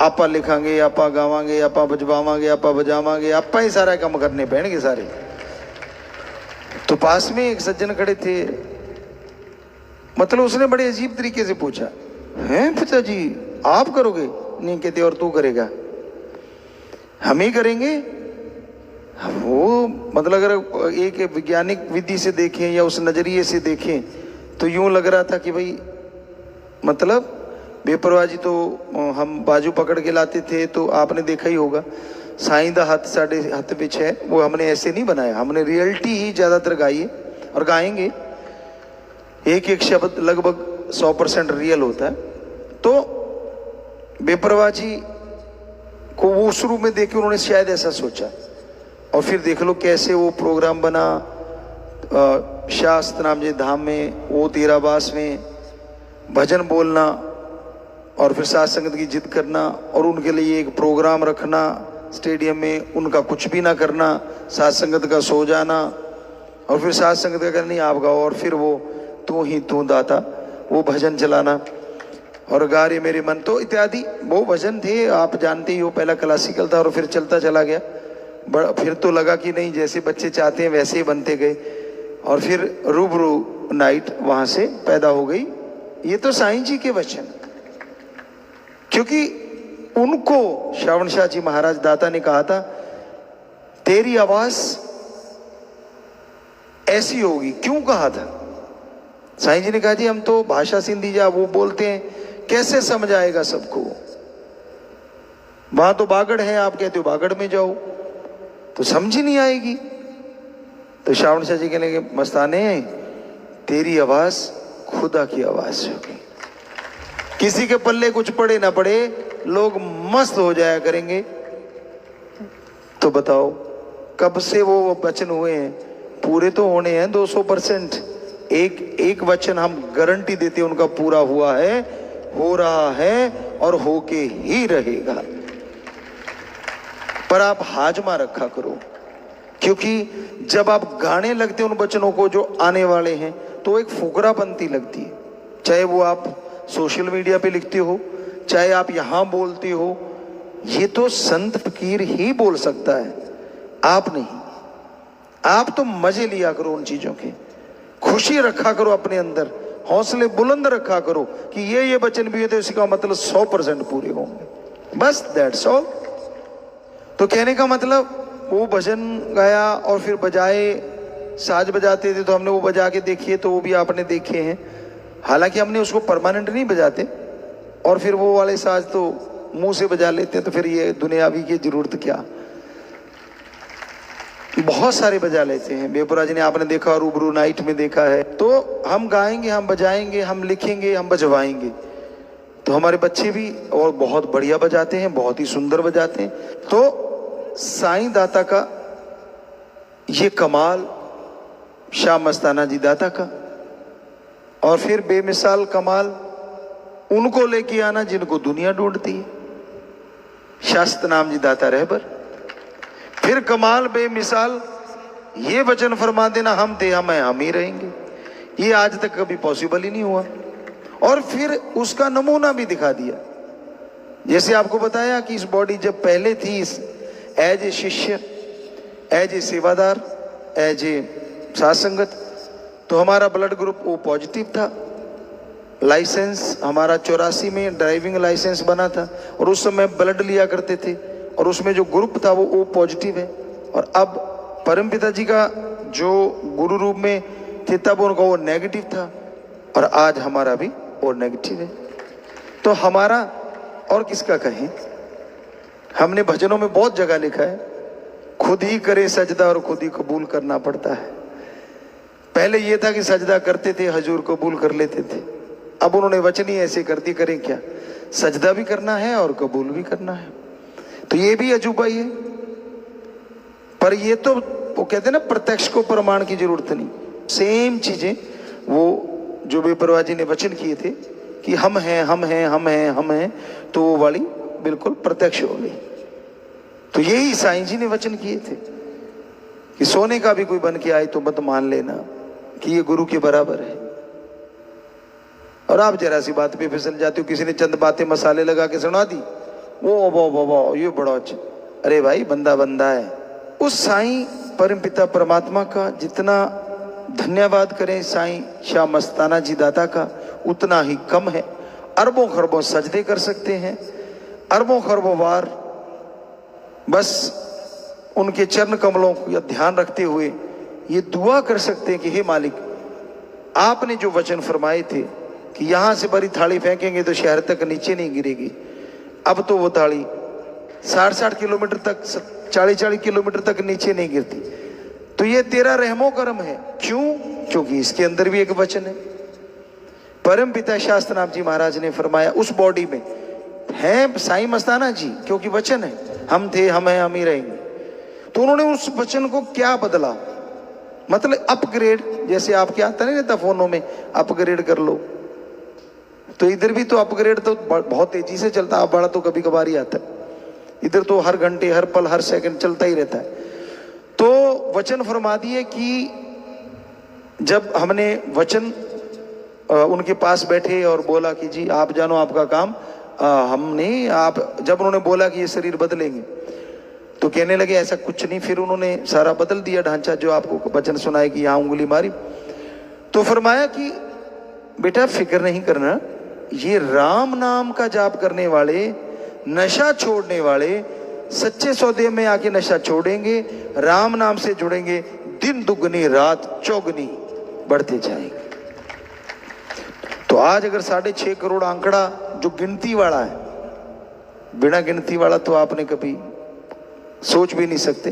आपा लिखांगे, आपा गावांगे, आपा बजवावांगे, आपा बजावांगे, आपा ही सारा काम करने पैणगे सारे। तो पास में एक सज्जन खड़े थे, मतलब उसने बड़े अजीब तरीके से पूछा, हैं पिताजी आप करोगे? नहीं, कहते और तू करेगा? हम ही करेंगे। वो मतलब अगर एक वैज्ञानिक विधि से देखें या उस नजरिए से देखें तो यूं लग रहा था कि भाई, मतलब बेपरवाह जी तो हम बाजू पकड़ के लाते थे, तो आपने देखा ही होगा साईं दा हाथ साढ़े हाथ विच है, वो हमने ऐसे नहीं बनाया, हमने रियलिटी ही ज्यादातर गाई है और गाएंगे। एक एक शब्द लगभग 100% रियल होता है। तो बेपरवाह जी को वो शुरू में देख के उन्होंने शायद ऐसा सोचा, और फिर देख लो कैसे वो प्रोग्राम बना। शास्त्र नाम जी धाम में, वो तेराबास में भजन बोलना और फिर साथ संगत की जिद करना, और उनके लिए एक प्रोग्राम रखना स्टेडियम में, उनका कुछ भी ना करना, साथ संगत का सो जाना, और फिर साथ संगत का कहना नहीं आप गाओ, और फिर वो तू ही तू दाता वो भजन चलाना, और गा रे मेरे मन, तो इत्यादि वो भजन थे। आप जानते ही हो, पहला क्लासिकल था और फिर चलता चला गया। फिर तो लगा कि नहीं, जैसे बच्चे चाहते हैं वैसे ही बनते गए, और फिर रूबरू नाइट वहां से पैदा हो गई। ये तो साईं जी के वचन, क्योंकि उनको श्रावण शाह जी महाराज दाता ने कहा था तेरी आवाज ऐसी होगी। क्यों कहा था? साईं जी ने कहा जी हम तो भाषा सिंधी जा वो बोलते हैं, कैसे समझ आएगा सबको, वहां तो बागड़ है, आप कहते हो बागड़ में जाओ, तो समझ ही नहीं आएगी। तो श्रावण शाह जी कहने लगे मस्ताने, तेरी आवाज खुदा की आवाज होगी, किसी के पल्ले कुछ पड़े ना पड़े, लोग मस्त हो जाया करेंगे। तो बताओ कब से वो वचन हुए हैं, पूरे तो होने हैं 200%। एक वचन हम गारंटी देते हैं उनका पूरा हुआ है, हो रहा है और होके ही रहेगा। पर आप हाजमा रखा करो, क्योंकि जब आप गाने लगते हैं उन वचनों को जो आने वाले हैं, तो एक फुकरा बनती लगती है। चाहे वो आप सोशल मीडिया पे लिखते हो, चाहे आप यहां बोलते हो, ये तो संत फकीर ही बोल सकता है, आप नहीं। आप तो मजे लिया करो उन चीजों के, खुशी रखा करो अपने अंदर, हौसले बुलंद रखा करो कि ये वचन भी है तो इसका मतलब 100% पूरे होंगे, बस दैट्स ऑल। तो कहने का मतलब वो भजन गाया और फिर बजाए, साज बजाते थे तो हमने वो बजा के देखिए, तो वो भी आपने देखे हैं। हालांकि हमने उसको परमानेंट नहीं बजाते, और फिर वो वाले साज तो मुंह से बजा लेते हैं, तो फिर ये दुनियावी की जरूरत क्या। बहुत सारे बजा लेते हैं। बेपरवाह जी ने आपने देखा, रूबरू नाइट में देखा है। तो हम गाएंगे, हम बजाएंगे, हम लिखेंगे, हम बजवाएंगे। तो हमारे बच्चे भी और बहुत बढ़िया बजाते हैं, बहुत ही सुंदर बजाते हैं। तो साईं दाता का ये कमाल, शाह मस्ताना जी दाता का, और फिर बेमिसाल कमाल उनको लेके आना जिनको दुनिया ढूंढती है, शास्त्र नाम जी दाता रहबर। फिर कमाल बेमिसाल ये वचन फरमा देना, हम थे हम ही रहेंगे। ये आज तक कभी पॉसिबल ही नहीं हुआ। और फिर उसका नमूना भी दिखा दिया। जैसे आपको बताया कि इस बॉडी जब पहले थी एज ए शिष्य, एज ए सेवादार, एज ए साथ संगत, तो हमारा ब्लड ग्रुप ओ पॉजिटिव था। लाइसेंस हमारा 84 में ड्राइविंग लाइसेंस बना था और उस समय ब्लड लिया करते थे और उसमें जो ग्रुप था वो ओ पॉजिटिव है। और अब परमपिता जी का जो गुरु रूप में थे तब उनका वो नेगेटिव था और आज हमारा भी ओ नेगेटिव है। तो हमारा और किसका कहें। हमने भजनों में बहुत जगह लिखा है, खुद ही करे सजदा और खुद ही कबूल करना पड़ता है। पहले ये था कि सजदा करते थे, हजूर कबूल कर लेते थे। अब उन्होंने वचन ही ऐसे कर दी, करें क्या, सजदा भी करना है और कबूल भी करना है। तो ये भी अजूबा ही है। पर ये तो वो कहते हैं ना, प्रत्यक्ष को प्रमाण की जरूरत नहीं। सेम चीजें वो जो बेपरवाह जी ने वचन किए थे कि हम हैं हम हैं हम हैं हम हैं, तो वो वाली बिल्कुल प्रत्यक्ष हो गई। तो यही साईं जी ने वचन किए थे कि सोने का भी कोई बन के आए तो मत मान लेना कि ये गुरु के बराबर है। और आप जरा सी बात पे फिसल जाते हो, किसी ने चंद बातें मसाले लगा के सुना दी, वो ये बड़ा अच्छा। अरे भाई, बंदा बंदा है। उस साईं परमपिता परमात्मा का जितना धन्यवाद करें साईं शाह मस्ताना जी दाता का, उतना ही कम है। अरबों खरबों सजदे कर सकते हैं, अरबों खरबों बार बस उनके चरण कमलों का ध्यान रखते हुए ये दुआ कर सकते हैं कि हे मालिक, आपने जो वचन फरमाए थे कि यहां से बड़ी थाली फेंकेंगे तो शहर तक नीचे नहीं गिरेगी, अब तो वो थाली 60-60 किलोमीटर तक, 40-40 किलोमीटर तक नीचे नहीं गिरती। तो ये तेरा रहमो करम है। क्यों? क्योंकि इसके अंदर भी एक वचन है। परम पिता शास्त्रनाथ जी महाराज ने फरमाया, उस बॉडी में है साईं मस्ताना जी, क्योंकि वचन है, हम थे हम हैं हम ही रहेंगे। तो उन्होंने उस वचन को क्या बदला, मतलब अपग्रेड। जैसे आपके आता नहीं रहता फोनों में, अपग्रेड कर लो, तो इधर भी तो अपग्रेड तो बहुत तेजी से चलता है। बड़ा तो कभी कभार ही आता है, इधर तो हर घंटे हर पल हर सेकंड चलता ही रहता है। तो वचन फरमा दिए कि जब हमने वचन उनके पास बैठे और बोला कि जी आप जानो आपका काम, हमने आप जब उन्होंने बोला कि ये शरीर बदलेंगे तो कहने लगे ऐसा कुछ नहीं। फिर उन्होंने सारा बदल दिया ढांचा, जो आपको वचन सुनाए कि यहाँ उंगली मारी। तो फरमाया कि बेटा फिक्र नहीं करना, ये राम नाम का जाप करने वाले, नशा छोड़ने वाले, सच्चे सौदे में आके नशा छोड़ेंगे, राम नाम से जुड़ेंगे, दिन दुगनी रात चौगनी बढ़ते जाएंगे। तो आज अगर 6.5 करोड़ आंकड़ा जो गिनती वाला है, बिना गिनती वाला तो आपने कभी सोच भी नहीं सकते,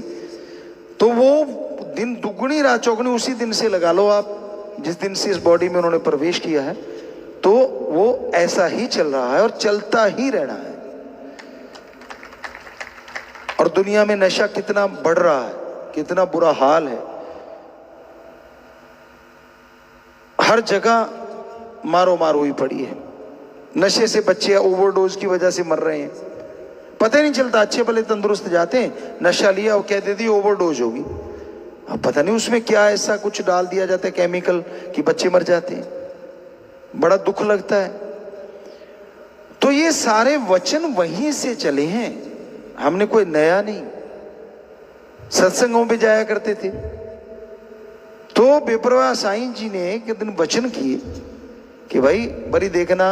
तो वो दिन दुगनी रात चौगनी उसी दिन से लगा लो आप, जिस दिन से इस बॉडी में उन्होंने प्रवेश किया है। तो वो ऐसा ही चल रहा है और चलता ही रहना है। और दुनिया में नशा कितना बढ़ रहा है, कितना बुरा हाल है। हर जगह मारो मार हुई पड़ी है। नशे से बच्चे ओवरडोज की वजह से मर रहे हैं, पता ही नहीं चलता। अच्छे भले तंदुरुस्त जाते हैं, नशा लिया और कह देती ओवरडोज होगी, अब पता नहीं उसमें क्या ऐसा कुछ डाल दिया जाता है केमिकल कि बच्चे मर जाते हैं। बड़ा दुख लगता है। तो ये सारे वचन वहीं से चले हैं, हमने कोई नया नहीं। सत्संगों पे जाया करते थे तो बेपरवाह साईं जी ने एक दिन वचन किए कि भाई बड़ी देखना,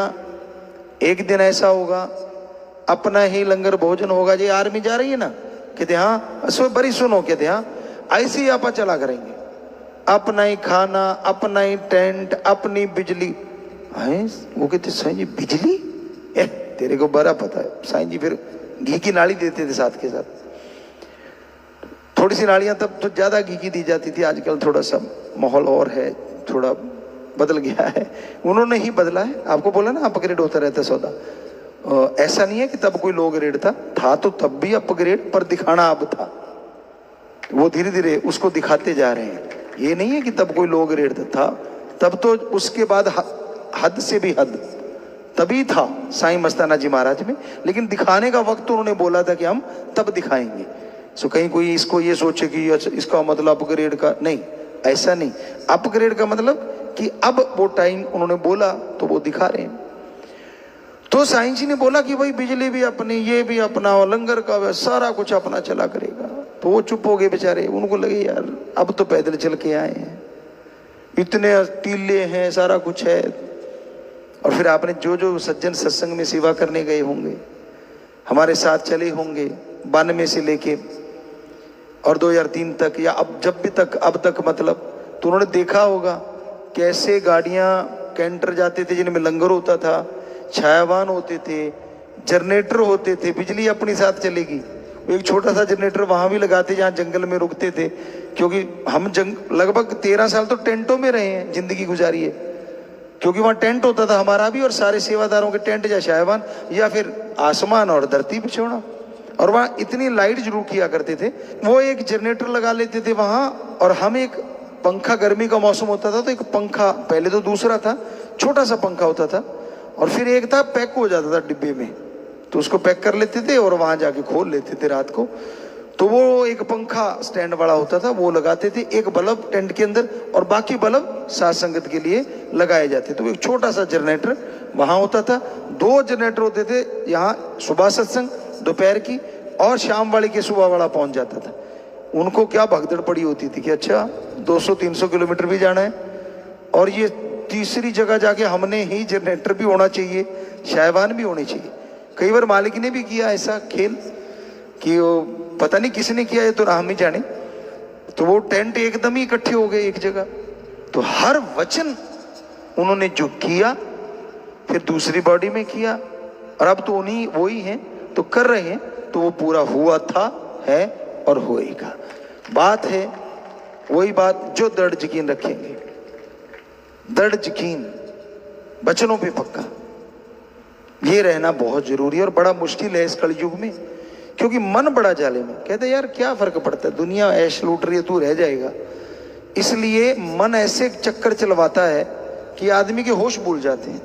एक दिन ऐसा होगा अपना ही लंगर भोजन होगा। जी आर्मी जा रही है ना, कहते हाँ, बड़ी सुनो, कहते हाँ, ऐसे ही आप चला करेंगे, अपना ही खाना, अपना ही टेंट, अपनी बिजली। वो कहते साईं जी बिजली, तेरे को बड़ा पता है। साईं जी फिर घी की नाली देते थे साथ के साथ, थोड़ी सी नालियां, तब तो ज्यादा घी की दी जाती थी। आजकल थोड़ा सा माहौल और है, थोड़ा बदल गया है, उन्होंने ही बदला है। आपको बोला ना अपग्रेड होता रहता सौदा। ऐसा नहीं है कि तब कोई लो ग्रेड था तो तब भी अपग्रेड, पर दिखाना अब था, वो धीरे धीरे उसको दिखाते जा रहे हैं। ये नहीं है कि तब कोई लो ग्रेड था, तब तो उसके बाद हद से भी हद तभी था साईं मस्ताना जी महाराज में। लेकिन दिखाने का वक्त तो उन्होंने बोला था कि हम तब दिखाएंगे, सो कहीं कोई इसको ये सोचे कि इसका मतलब अपग्रेड का, नहीं, ऐसा नहीं। अपग्रेड का मतलब कि अब वो टाइम उन्होंने बोला तो वो दिखा रहे हैं। तो साईं जी ने बोला कि भाई बिजली भी अपनी, ये भी अपना, और लंगर का सारा कुछ अपना चला करेगा। तो वो चुप हो गए बेचारे, उनको लगे यार अब तो पैदल चल के आए हैं, इतने टीले हैं, सारा कुछ है। और फिर आपने जो जो सज्जन सत्संग में सेवा करने गए होंगे, हमारे साथ चले होंगे 92 से लेके और 2003 तक, या अब जब भी तक, अब तक मतलब, तो उन्होंने देखा होगा कैसे गाड़ियां कैंटर जाते थे जिनमें लंगर होता था, छायावान होते थे, जनरेटर होते थे, बिजली अपनी साथ चलेगी। एक छोटा सा जनरेटर वहां भी लगाते जहां जंगल में रुकते थे, क्योंकि हम लगभग 13 साल तो टेंटों में रहे हैं, जिंदगी गुजारी है, क्योंकि वहां टेंट होता था हमारा भी, और सारे सेवादारों के टेंट, या छायावान या फिर आसमान और धरती बिछोना। और वहां इतनी लाइट जरूर किया करते थे। वो एक जनरेटर लगा लेते थे वहां, और हम एक पंखा, गर्मी का मौसम होता था तो एक पंखा, पहले तो दूसरा था, छोटा सा पंखा होता था, और फिर एक था पैक हो जाता था डिब्बे में, तो उसको पैक कर लेते थे और वहां जाके खोल लेते थे रात को। तो वो एक पंखा स्टैंड वाला होता था, वो लगाते थे, एक बल्ब टेंट के अंदर, और बाकी बल्ब साथ संगत के लिए लगाए जाते। तो एक छोटा सा जनरेटर वहां होता था। 2 जनरेटर होते थे, यहाँ सुबह सत्संग दोपहर की, और शाम वाले के सुबह वाला पहुंच जाता था। उनको क्या भगदड़ पड़ी होती थी कि अच्छा 200-300 किलोमीटर भी जाना है, और ये तीसरी जगह जाके हमने ही जनरेटर भी होना चाहिए, शायवान भी होने चाहिए। कई बार मालिक ने भी किया ऐसा खेल कि वो पता नहीं किसने किया, ये तो राम ही जाने, तो वो टेंट एकदम ही इकट्ठे हो गए एक जगह। तो हर वचन उन्होंने जो किया फिर दूसरी बॉडी में किया, और अब तो उन्हीं वही हैं तो कर रहे हैं, तो वो पूरा हुआ था, है और होएगा। बात है वही बात जो दृढ़ यकीन रखेंगे, दृढ़ यकीन, वचनों पे पक्का, ये रहना बहुत जरूरी है। और बड़ा मुश्किल है इस कलयुग में, क्योंकि मन बड़ा जालिम है। कहते यार क्या फर्क पड़ता है, दुनिया ऐश लूट रही है, तू रह जाएगा। इसलिए मन ऐसे चक्कर चलवाता है कि आदमी के होश भूल जाते हैं।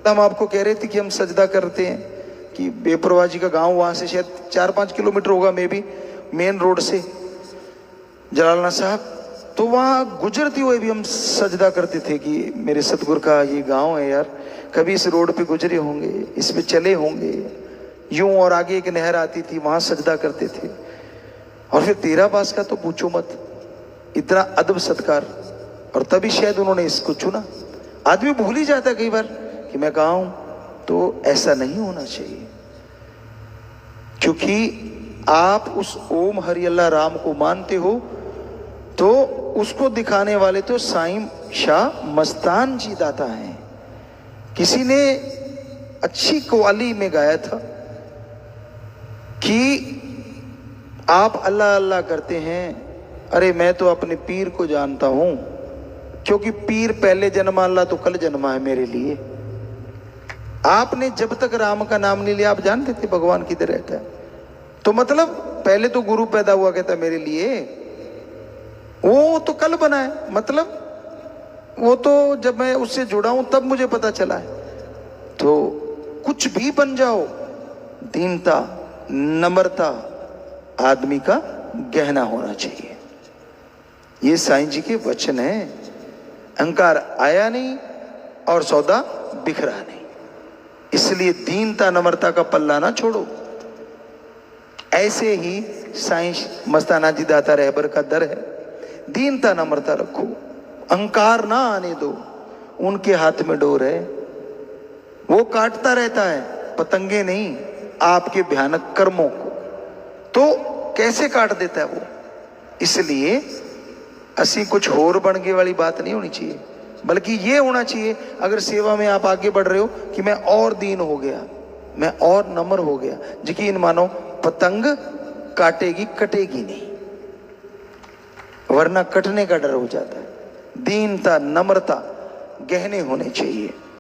हम आपको कह रहे थे कि हम सजदा करते हैं कि बेपरवाह जी का गांव, वहां से शायद 4-5 किलोमीटर होगा मे भी, मेन रोड से जलालना साहब, तो वहां गुजरते हुए भी हम सजदा करते थे कि मेरे सतगुरु का ये गांव है यार, कभी इस रोड पे गुजरे होंगे, इस पे चले होंगे, यूं, और आगे एक नहर आती थी, वहां सजदा करते थे। और फिर 13 पास का तो पूछो मत, इतना अदब सत्कार, और तभी शायद उन्होंने इसको चुना। आदमी भूल ही जाता है कई बार कि मैं कहाँ हूं। तो ऐसा नहीं होना चाहिए, क्योंकि आप उस ओम हरि अल्लाह राम को मानते हो, तो उसको दिखाने वाले तो साईं शाह मस्तान जी दाता हैं। किसी ने अच्छी कव्वाली में गाया था कि आप अल्लाह अल्लाह करते हैं, अरे मैं तो अपने पीर को जानता हूं, क्योंकि पीर पहले जन्मा, अल्लाह तो कल जन्मा है मेरे लिए। आपने जब तक राम का नाम नहीं लिया, आप जानते थे भगवान किधर रहता है। तो मतलब पहले तो गुरु पैदा हुआ, कहता मेरे लिए, वो तो कल बना है, मतलब वो तो जब मैं उससे जुड़ा हूं तब मुझे पता चला है। तो कुछ भी बन जाओ, दीनता, नम्रता आदमी का गहना होना चाहिए। ये साईं जी के वचन है। अहंकार आया नहीं और सौदा बिखरा नहीं, इसलिए दीनता नम्रता का पल्ला ना छोड़ो। ऐसे ही साईं मस्ताना जी दाता रहबर का दर है, दीनता नम्रता रखो, अहंकार ना आने दो। उनके हाथ में डोर है, वो काटता रहता है, पतंगे नहीं, आपके भयानक कर्मों को। तो कैसे काट देता है वो? इसलिए असी कुछ होर बनगे वाली बात नहीं होनी चाहिए, बल्कि ये होना चाहिए, अगर सेवा में आप आगे बढ़ रहे हो, कि मैं और दीन हो गया, मैं और नम्र हो गया। यकीन मानो पतंग काटेगी, कटेगी नहीं, वरना कटने का डर हो जाता है। दीनता नम्रता गहने होने चाहिए।